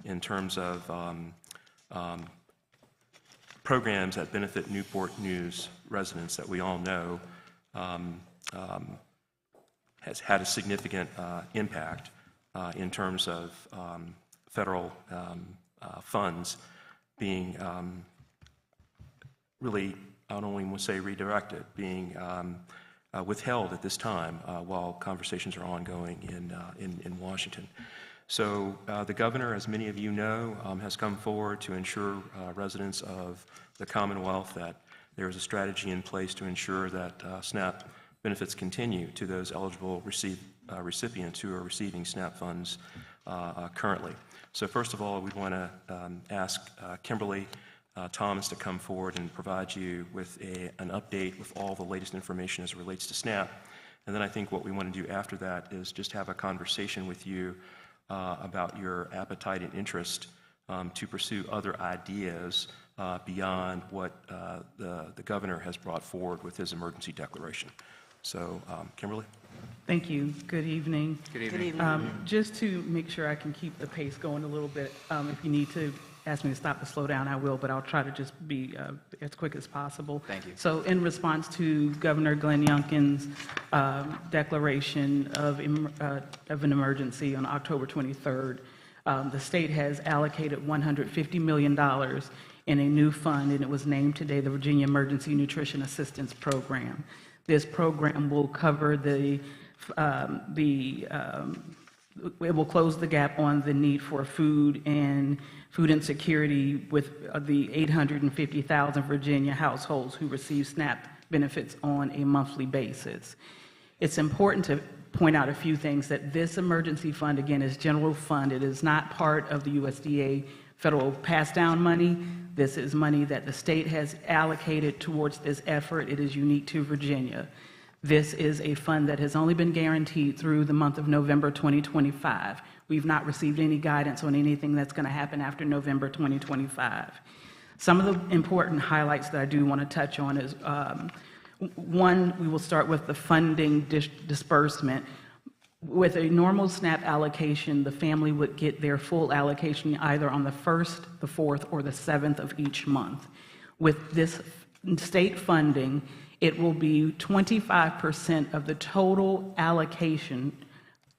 in terms of programs that benefit Newport News residents that we all know has had a significant impact in terms of federal funds being really, I don't even want to say redirected, being withheld at this time while conversations are ongoing in Washington. So the governor, as many of you know, has come forward to ensure residents of the Commonwealth that there is a strategy in place to ensure that SNAP benefits continue to those eligible recipients who are receiving SNAP funds currently. So first of all, we want to ask Kimberly Thomas to come forward and provide you with an update with all the latest information as it relates to SNAP. And then I think what we want to do after that is just have a conversation with you about your appetite and interest to pursue other ideas beyond what the governor has brought forward with his emergency declaration. So, Kimberly? Thank you. Good evening. Good evening. Just to make sure I can keep the pace going a little bit, if you need to ask me to stop or slow down, I will, but I'll try to just be as quick as possible. Thank you. So in response to Governor Glenn Youngkin's declaration of an emergency on October 23rd, the state has allocated $150 million in a new fund, and it was named today the Virginia Emergency Nutrition Assistance Program. This program will cover it will close the gap on the need for food insecurity with the 850,000 Virginia households who receive SNAP benefits on a monthly basis. It's important to point out a few things, that this emergency fund, again, is general fund. It is not part of the USDA federal pass-down money. This is money that the state has allocated towards this effort. It is unique to Virginia. This is a fund that has only been guaranteed through the month of November 2025. We've not received any guidance on anything that's going to happen after November 2025. Some of the important highlights that I do want to touch on is, one, we will start with the funding disbursement. With a normal SNAP allocation, the family would get their full allocation either on the 1st, the 4th, or the 7th of each month. With this state funding, it will be 25% of the total allocation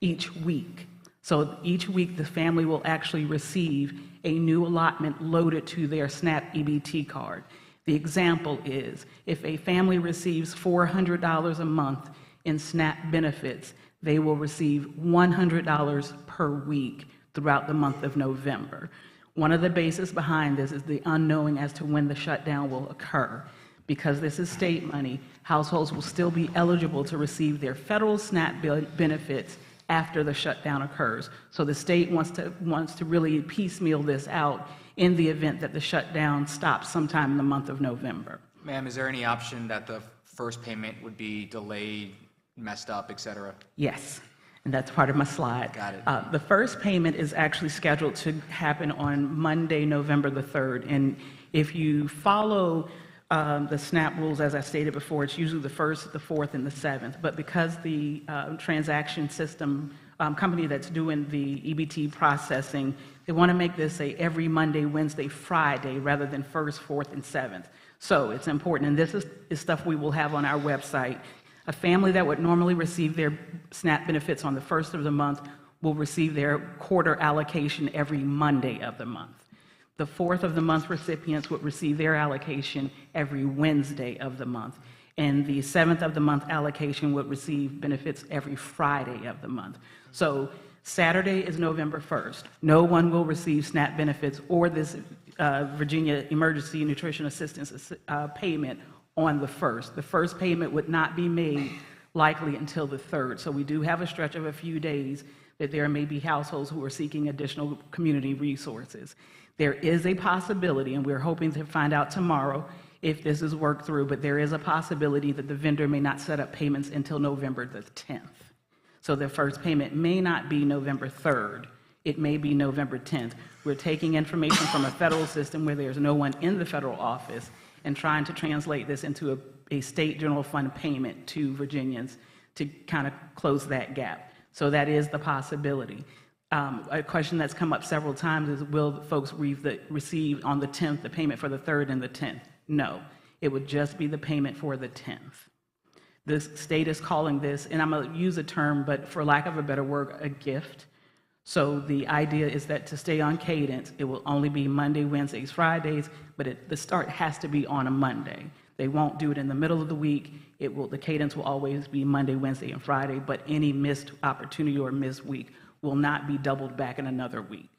each week. So each week, the family will actually receive a new allotment loaded to their SNAP EBT card. The example is, if a family receives $400 a month in SNAP benefits, they will receive $100 per week throughout the month of November. One of the bases behind this is the unknowing as to when the shutdown will occur. Because this is state money, households will still be eligible to receive their federal SNAP benefits after the shutdown occurs. So the state wants to really piecemeal this out in the event that the shutdown stops sometime in the month of November. Ma'am, is there any option that the first payment would be delayed, messed up, et cetera? Yes, and that's part of my slide. Got it. The first payment is actually scheduled to happen on Monday, November the 3rd. And if you follow the SNAP rules, as I stated before, it's usually the 1st, the 4th, and the 7th. But because the transaction system company that's doing the EBT processing, they want to make this a every Monday, Wednesday, Friday, rather than 1st, 4th, and 7th. So it's important, and this is stuff we will have on our website. A family that would normally receive their SNAP benefits on the 1st of the month will receive their quarter allocation every Monday of the month. The 4th of the month recipients would receive their allocation every Wednesday of the month. And the 7th of the month allocation would receive benefits every Friday of the month. So Saturday is November 1st. No one will receive SNAP benefits or this Virginia Emergency Nutrition Assistance payment on the 1st. The first payment would not be made likely until the 3rd. So we do have a stretch of a few days that there may be households who are seeking additional community resources. There is a possibility, and we're hoping to find out tomorrow if this is worked through, but there is a possibility that the vendor may not set up payments until November the 10th. So the first payment may not be November 3rd. It may be November 10th. We're taking information from a federal system where there's no one in the federal office and trying to translate this into a state general fund payment to Virginians to kind of close that gap. So that is the possibility. A question that's come up several times is, will folks receive on the 10th the payment for the 3rd and the 10th? No, it would just be the payment for the 10th. The state is calling this, and I'm going to use a term, but for lack of a better word, a gift. So the idea is that to stay on cadence, it will only be Monday, Wednesdays, Fridays, but the start has to be on a Monday. They won't do it in the middle of the week. The cadence will always be Monday, Wednesday, and Friday, but any missed opportunity or missed week will not be doubled back in another week.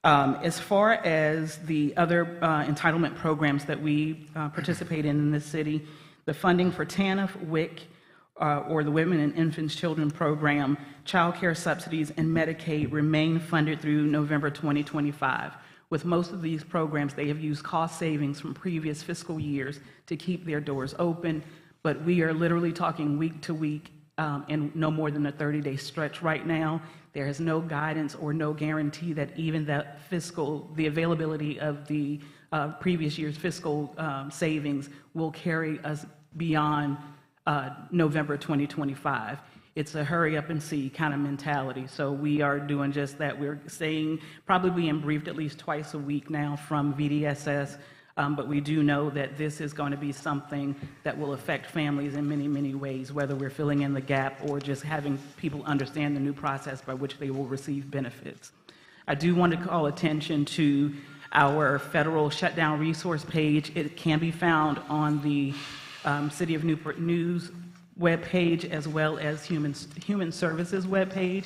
As far as the other entitlement programs that we participate in this city, the funding for TANF, WIC, or the Women and Infants Children Program, child care subsidies, and Medicaid remain funded through November 2025. With most of these programs, they have used cost savings from previous fiscal years to keep their doors open, but we are literally talking week to week in no more than a 30-day stretch right now. There is no guidance or no guarantee that even the availability of the previous year's fiscal savings will carry us beyond November 2025. It's a hurry up and see kind of mentality. So we are doing just that. We're staying, probably being briefed at least twice a week now from VDSS, but we do know that this is going to be something that will affect families in many, many ways, whether we're filling in the gap or just having people understand the new process by which they will receive benefits. I do want to call attention to our federal shutdown resource page. It can be found on the City of Newport News webpage as well as Human Services webpage.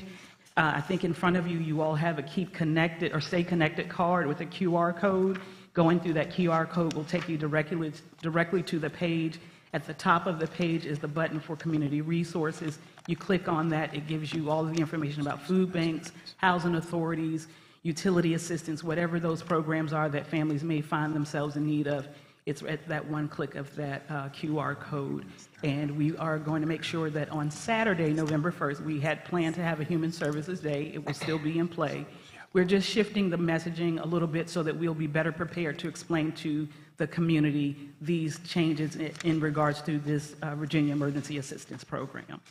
I think in front of you, you all have a Keep Connected or Stay Connected card with a QR code. Going through that QR code will take you directly to the page. At the top of the page is the button for community resources. You click on that, it gives you all of the information about food banks, housing authorities, utility assistance, whatever those programs are that families may find themselves in need of. It's at that one click of that QR code. And we are going to make sure that on Saturday, November 1st, we had planned to have a Human Services Day. It will still be in play. We're just shifting the messaging a little bit so that we'll be better prepared to explain to the community these changes in regards to this Virginia Emergency Assistance Program.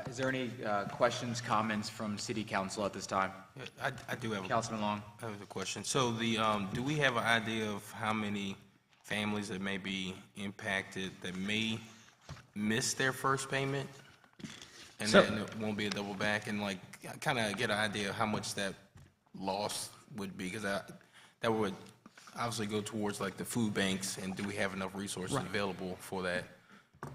Is there any questions, comments from City Council at this time? I do have Councilman Long? I have a question. So do we have an idea of how many families that may be impacted that may miss their first payment? And then it won't be a double back, and like kind of get an idea of how much that loss would be, because that would obviously go towards like the food banks, and do we have enough resources available for that?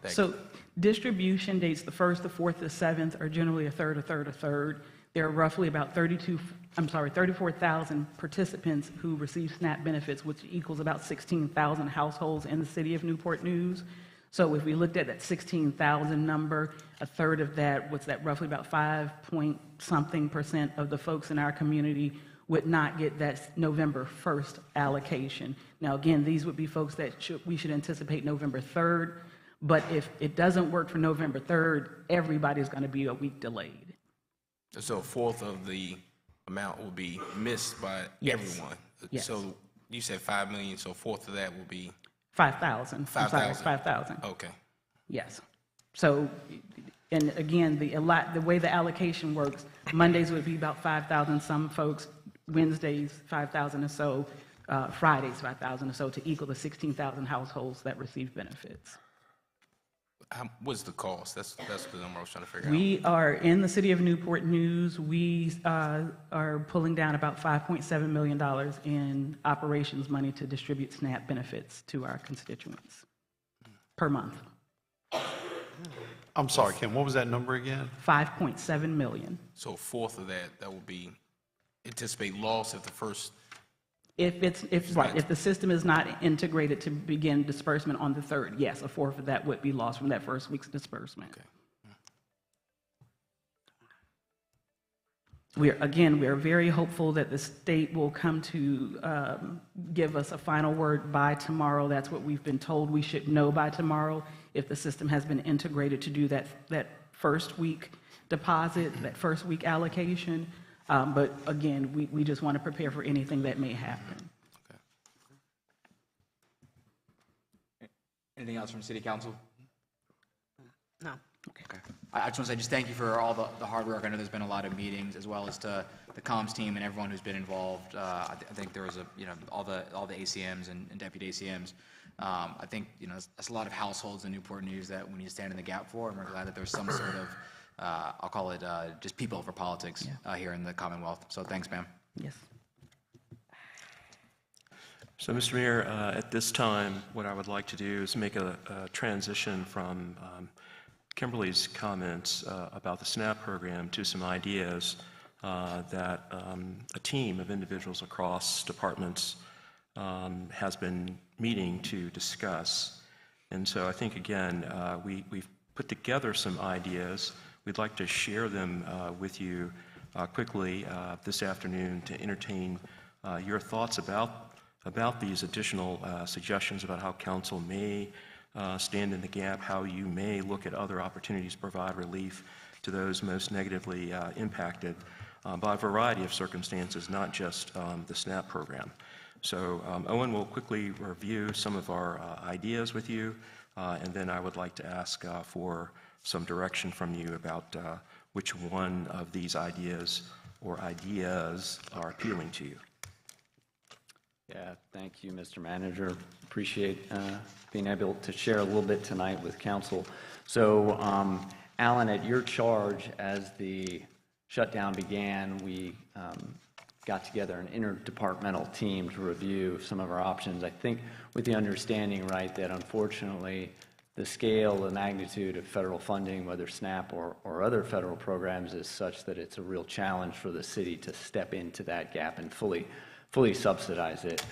So distribution dates, the 1st, the 4th, the 7th, are generally a third, a third, a third. There are roughly about 34,000 participants who receive SNAP benefits, which equals about 16,000 households in the city of Newport News. So if we looked at that 16,000 number, a third of that, what's that, roughly about 5-point-something% of the folks in our community would not get that November 1st allocation. Now, again, these would be folks that we should anticipate November 3rd, but if it doesn't work for November 3rd, everybody's going to be a week delayed. So a fourth of the amount will be missed by everyone. Yes. So you said 5 million, so a fourth of that will be 5,000. 5,000. 5,000. Okay. Yes. So, and again, the way the allocation works, Mondays would be about 5,000, some folks, Wednesdays, 5,000 or so, Fridays, 5,000 or so, to equal the 16,000 households that receive benefits. What's the cost? That's the number I was trying to figure out. We are, in the city of Newport News, we are pulling down about $5.7 million in operations money to distribute SNAP benefits to our constituents per month. I'm sorry, Ken, what was that number again? 5.7 million. So a fourth of that will be anticipate loss if the first. If the system is not integrated to begin disbursement on the 3rd, yes, a fourth of that would be lost from that first week's disbursement. Okay. We are very hopeful that the state will come to give us a final word by tomorrow. That's what we've been told. We should know by tomorrow if the system has been integrated to do that first week deposit, that first week allocation. But again, we just want to prepare for anything that may happen. Okay. Anything else from City Council? No. Okay. I just want to say just thank you for all the hard work. I know there's been a lot of meetings, as well as to the comms team and everyone who's been involved. I think there was all the ACMs and deputy ACMs. I think that's a lot of households in Newport News that we need to stand in the gap for, and we're glad that there's some sort of I'll call it just people over politics here in the Commonwealth. So thanks, ma'am. Yes. So, Mr. Mayor, at this time, what I would like to do is make a transition from Kimberly's comments about the SNAP program to some ideas that a team of individuals across departments has been meeting to discuss. And so I think, again, we've put together some ideas. We'd like to share them with you quickly this afternoon to entertain your thoughts about these additional suggestions about how council may stand in the gap, how you may look at other opportunities to provide relief to those most negatively impacted by a variety of circumstances, not just the SNAP program. So Owen will quickly review some of our ideas with you, and then I would like to ask for some direction from you about which one of these ideas or ideas are appealing to you. Yeah, thank you, Mr. Manager. Appreciate being able to share a little bit tonight with council. So, Alan, at your charge, as the shutdown began, we got together an interdepartmental team to review some of our options. I think with the understanding, right, that unfortunately the scale, the magnitude of federal funding, whether SNAP or other federal programs, is such that it's a real challenge for the city to step into that gap and fully subsidize it.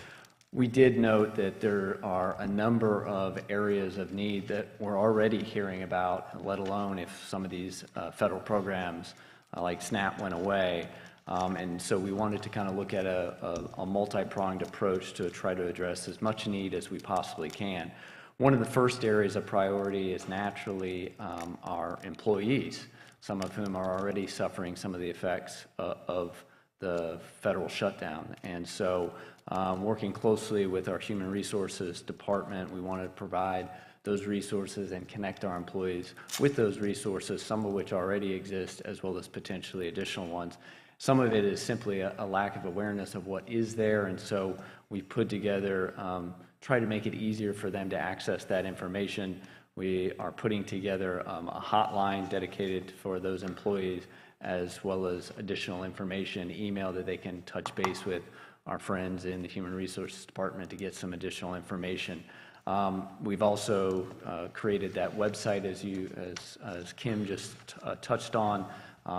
We did note that there are a number of areas of need that we're already hearing about, let alone if some of these federal programs like SNAP went away. And so we wanted to kind of look at a multi-pronged approach to try to address as much need as we possibly can. One of the first areas of priority is naturally our employees. some of whom are already suffering some of the effects of the federal shutdown. And so working closely with our Human Resources Department, we want to provide those resources and connect our employees with those resources, some of which already exist, as well as potentially additional ones. Some of it is simply a lack of awareness of what is there, and so we put together, try to make it easier for them to access that information. We are putting together a hotline dedicated for those employees, as well as additional information, email that they can touch base with our friends in the Human Resources Department to get some additional information. We've also created that website, as Kim just touched on.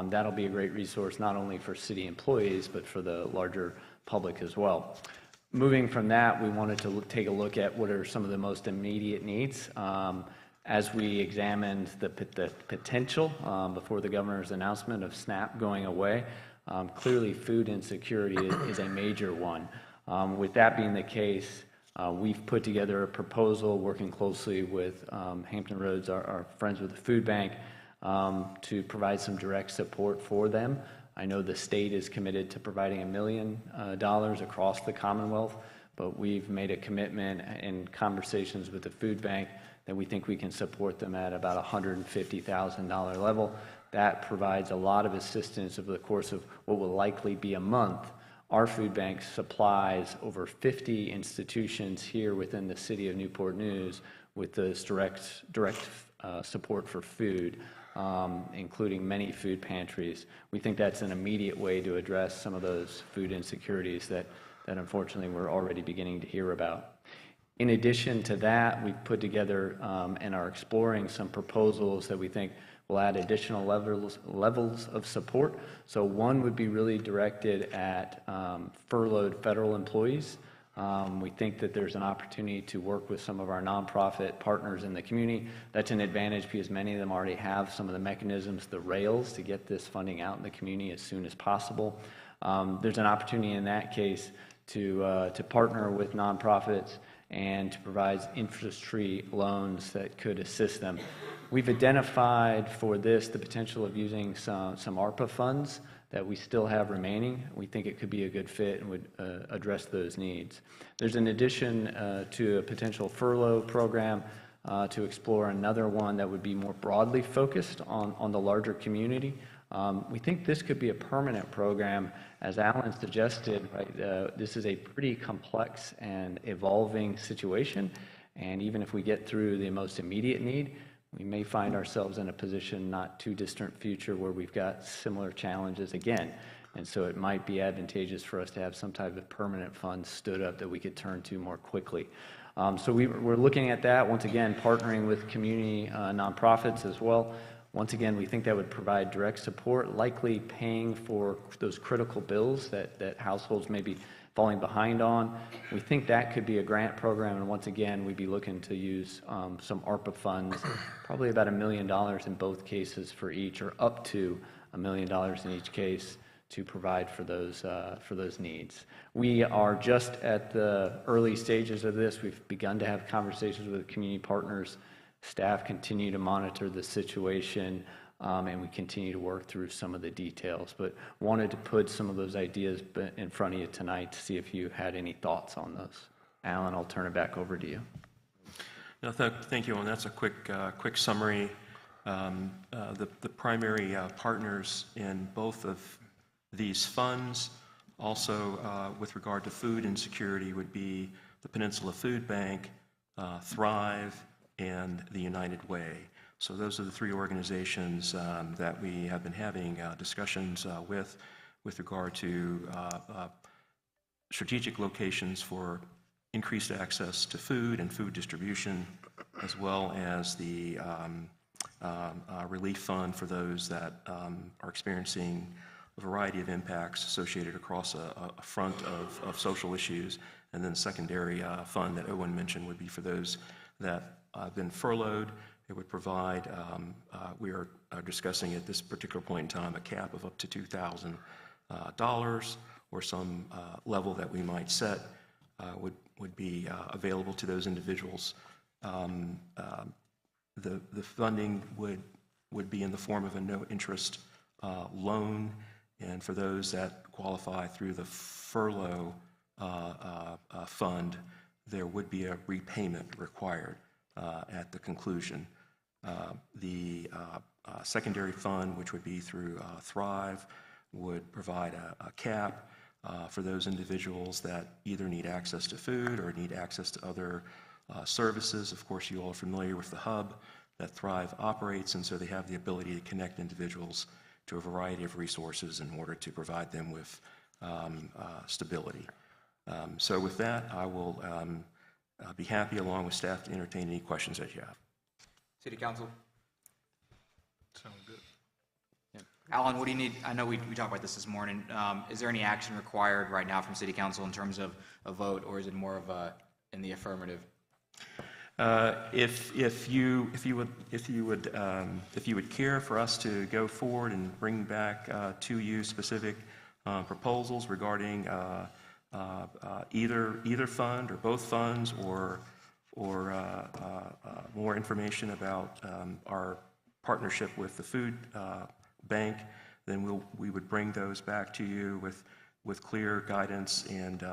That'll be a great resource not only for city employees, but for the larger public as well. Moving from that, we wanted to take a look at what are some of the most immediate needs. As we examined the potential before the governor's announcement of SNAP going away, clearly food insecurity is a major one. With that being the case, we've put together a proposal working closely with Hampton Roads, our friends with the food bank, to provide some direct support for them. I know the state is committed to providing $1 million across the Commonwealth, but we've made a commitment in conversations with the food bank that we think we can support them at about $150,000 level. That provides a lot of assistance over the course of what will likely be a month. Our food bank supplies over 50 institutions here within the city of Newport News with this direct support for food, including many food pantries. We think that's an immediate way to address some of those food insecurities that unfortunately we're already beginning to hear about. In addition to that, we've put together and are exploring some proposals that we think will add additional levels of support. So one would be really directed at furloughed federal employees. We think that there's an opportunity to work with some of our nonprofit partners in the community. That's an advantage because many of them already have some of the mechanisms, the rails, to get this funding out in the community as soon as possible. There's an opportunity in that case to partner with nonprofits and to provide interest-free loans that could assist them. We've identified for this the potential of using some ARPA funds that we still have remaining. We think it could be a good fit and would address those needs. There's an addition to a potential furlough program to explore another one that would be more broadly focused on the larger community. We think this could be a permanent program. As Alan suggested, right, this is a pretty complex and evolving situation, and even if we get through the most immediate need, we may find ourselves in a position not too distant future where we've got similar challenges again. And so it might be advantageous for us to have some type of permanent fund stood up that we could turn to more quickly. So we're looking at that, once again, partnering with community nonprofits as well. Once again, we think that would provide direct support, likely paying for those critical bills that households may be falling behind on. We think that could be a grant program, and once again, we'd be looking to use some ARPA funds, probably about $1 million in both cases for each, or up to $1 million in each case to provide for those needs. We are just at the early stages of this. We've begun to have conversations with community partners. Staff continue to monitor the situation, and we continue to work through some of the details, but wanted to put some of those ideas in front of you tonight to see if you had any thoughts on those. Alan, I'll turn it back over to you. No, thank you, and that's a quick summary. The primary partners in both of these funds, also with regard to food insecurity, would be the Peninsula Food Bank, Thrive, and the United Way. So those are the three organizations that we have been having discussions with regard to strategic locations for increased access to food and food distribution, as well as the relief fund for those that are experiencing a variety of impacts associated across a front of social issues. And then the secondary fund that Owen mentioned would be for those that have been furloughed. It would provide, we are discussing at this particular point in time, a cap of up to $2,000 or some level that we might set would be available to those individuals. The funding would would be in the form of a no-interest loan, and for those that qualify through the furlough fund, there would be a repayment required at the conclusion. The secondary fund, which would be through Thrive, would provide a cap for those individuals that either need access to food or need access to other services. Of course, you all are familiar with the hub that Thrive operates, and so they have the ability to connect individuals to a variety of resources in order to provide them with stability. So with that, I will be happy, along with staff, to entertain any questions that you have. City Council? Sounds good. Alan, what do you need? I know we talked about this morning. Is there any action required right now from City Council in terms of a vote, or is it more of a in the affirmative? If you would care for us to go forward and bring back to you specific proposals regarding either fund or both funds, or more information about our partnership with the food bank, then we would bring those back to you with clear guidance and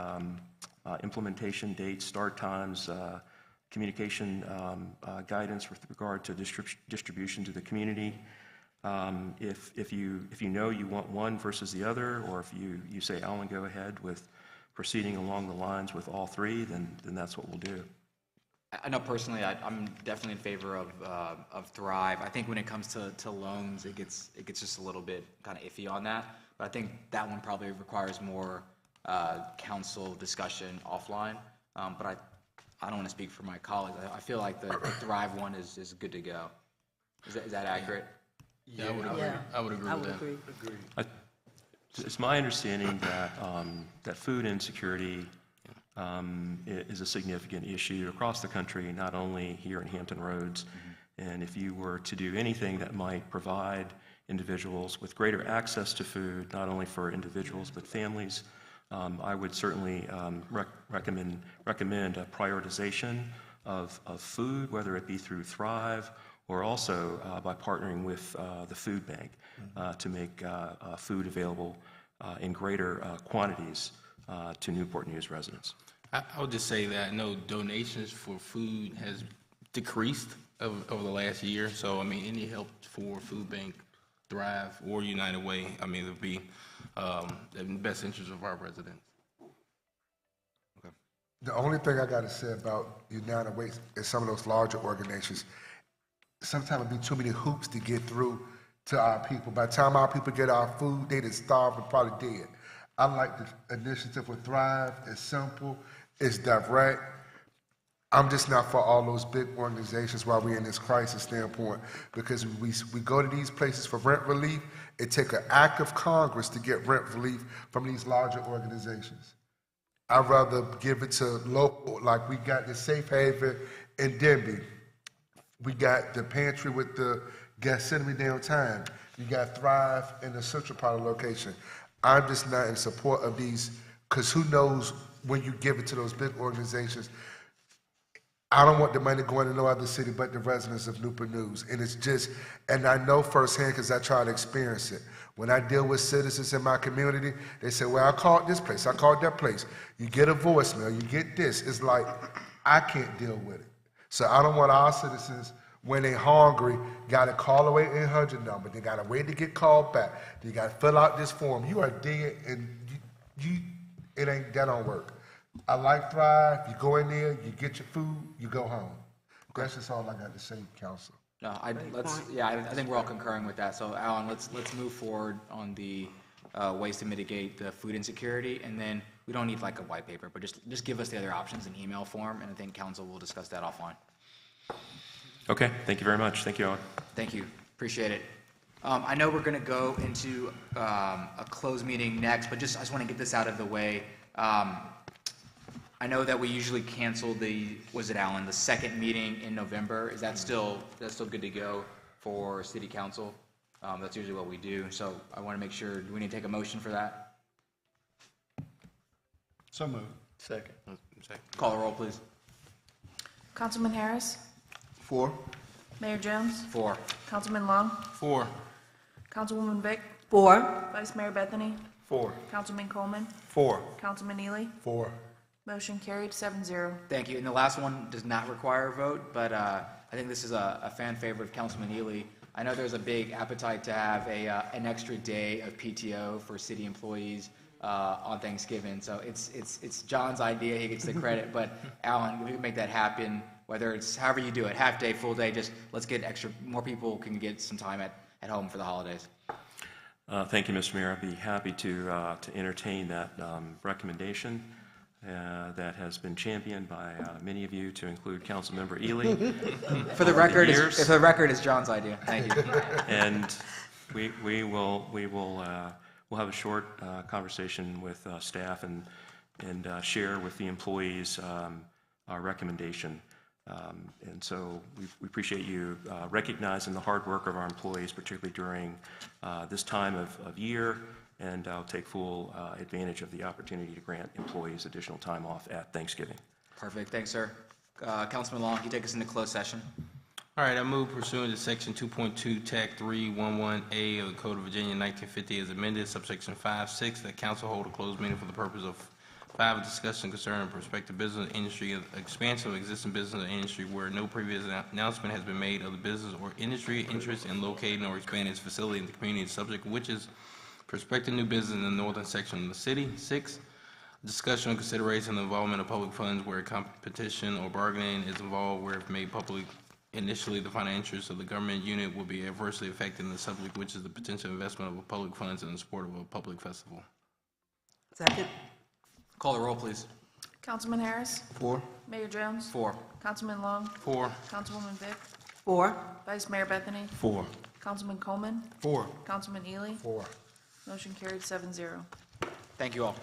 implementation dates, start times, communication guidance with regard to distribution to the community. If you know you want one versus the other, or if you say, Alan, go ahead with proceeding along the lines with all three, then that's what we'll do. I know personally, I'm definitely in favor of Thrive. I think when it comes to loans, it gets just a little bit kind of iffy on that. But I think that one probably requires more council discussion offline. But I don't want to speak for my colleagues. I feel like the Thrive one is good to go. Is that accurate? Yeah, I would agree with that. It's my understanding that food insecurity is a significant issue across the country, not only here in Hampton Roads. And if you were to do anything that might provide individuals with greater access to food, not only for individuals but families, I would certainly recommend a prioritization of food, whether it be through Thrive or also by partnering with the food bank to make food available in greater quantities to Newport News residents. I would just say that I know donations for food has decreased over the last year. So, I mean, any help for Food Bank, Thrive, or United Way, I mean, it would be in the best interest of our residents. Okay. The only thing I got to say about United Way is some of those larger organizations, sometimes it'd be too many hoops to get through to our people. By the time our people get our food, they just starve and probably dead. I like the initiative with Thrive. It's simple. It's direct. I'm just not for all those big organizations while we're in this crisis standpoint, because we go to these places for rent relief. It takes an act of Congress to get rent relief from these larger organizations. I'd rather give it to local, like we got the Safe Haven in Denby. We got the pantry with the Gethsemane downtown. You got Thrive in the central part of the location. I'm just not in support of these, because who knows when you give it to those big organizations. I don't want the money going to no other city but the residents of Newport News. And it's just, and I know firsthand because I try to experience it. When I deal with citizens in my community, they say, well, I called this place, I called that place. You get a voicemail, you get this. It's like, I can't deal with it. So I don't want our citizens, when they're hungry, got to call away 800 number. They got to wait to get called back. They got to fill out this form. You are dead, and that don't work. I like Thrive. You go in there, you get your food, you go home. That's just all I got to say, Council. No, I think we're all concurring with that. So, Alan, let's move forward on the ways to mitigate the food insecurity, and then we don't need like a white paper, but just give us the other options in email form, and I think Council will discuss that offline. Okay, thank you very much. Thank you, Alan. Thank you. Appreciate it. I know we're going to go into a closed meeting next, but I just want to get this out of the way. I know that we usually cancel Alan, the second meeting in November. Is that still good to go for City Council? That's usually what we do. So I want to make sure, do we need to take a motion for that? So moved. Second. Call the roll, please. Councilman Harris? 4. Mayor Jones? 4. Councilman Long? 4. Councilwoman Vick? 4. Vice Mayor Bethany? 4. Councilman Coleman? 4. Councilman Ely? 4. Motion carried, 7-0. Thank you. And the last one does not require a vote, but I think this is a fan favorite of Councilman Ely. I know there's a big appetite to have an extra day of PTO for city employees on Thanksgiving. So it's John's idea. He gets the credit. But Alan, we can make that happen. Whether it's however you do it, half day, full day. Just let's get extra. More people can get some time at home for the holidays. Thank you, Mr. Mayor. I'd be happy to entertain that recommendation that has been championed by many of you, to include Councilmember Ely. For the record, it's John's idea. Thank you. And we'll have a short conversation with staff and share with the employees our recommendation. And so we appreciate you recognizing the hard work of our employees, particularly during this time of year, and I'll take full advantage of the opportunity to grant employees additional time off at Thanksgiving. Perfect. Thanks, sir. Councilman Long, can you take us into closed session? All right, I move pursuant to Section 2.2, Tac 311A of the Code of Virginia 1950 as amended, subsection 5-6, that council hold a closed meeting for the purpose of 5, a discussion concerning prospective business industry, expansion of existing business or industry where no previous announcement has been made of the business or industry interest in locating or expanding its facility in the community subject, which is prospective new business in the northern section of the city. 6, discussion or consideration of the involvement of public funds where competition or bargaining is involved, where if made public initially, the financial interests of the government unit will be adversely affected in the subject, which is the potential investment of public funds in the support of a public festival. Second. Call the roll, please. Councilman Harris? 4. Mayor Jones? 4. Councilman Long? 4. Councilwoman Vick? 4. Vice Mayor Bethany? 4. Councilman Coleman? 4. Councilman Ely? 4. Motion carried, 7-0. Thank you all.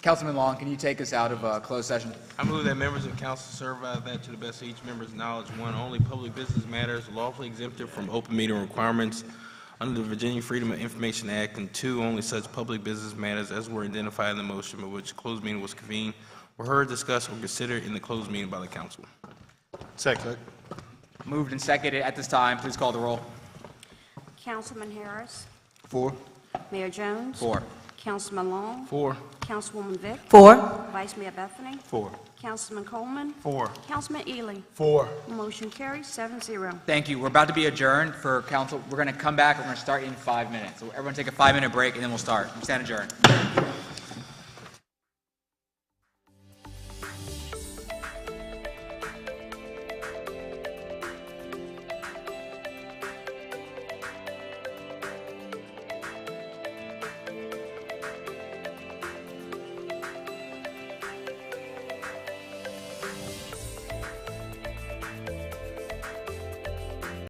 Councilman Long, can you take us out of closed session? I move that members of council certify that to the best of each member's knowledge, one, only public business matters lawfully exempted from open meeting requirements under the Virginia Freedom of Information Act, and two, only such public business matters as were identified in the motion by which closed meeting was convened were heard, discussed, or considered in the closed meeting by the council. Second. Moved and seconded at this time. Please call the roll. Councilman Harris. 4. Mayor Jones. 4. Councilman Long. 4. Councilwoman Vick. 4. Vice Mayor Bethany. 4. Councilman Coleman. 4. Councilman Ely. 4. Motion carries 7-0. Thank you. We're about to be adjourned for council. We're going to come back. We're going to start in 5 minutes. So everyone take a 5-minute break, and then we'll start. We stand adjourned.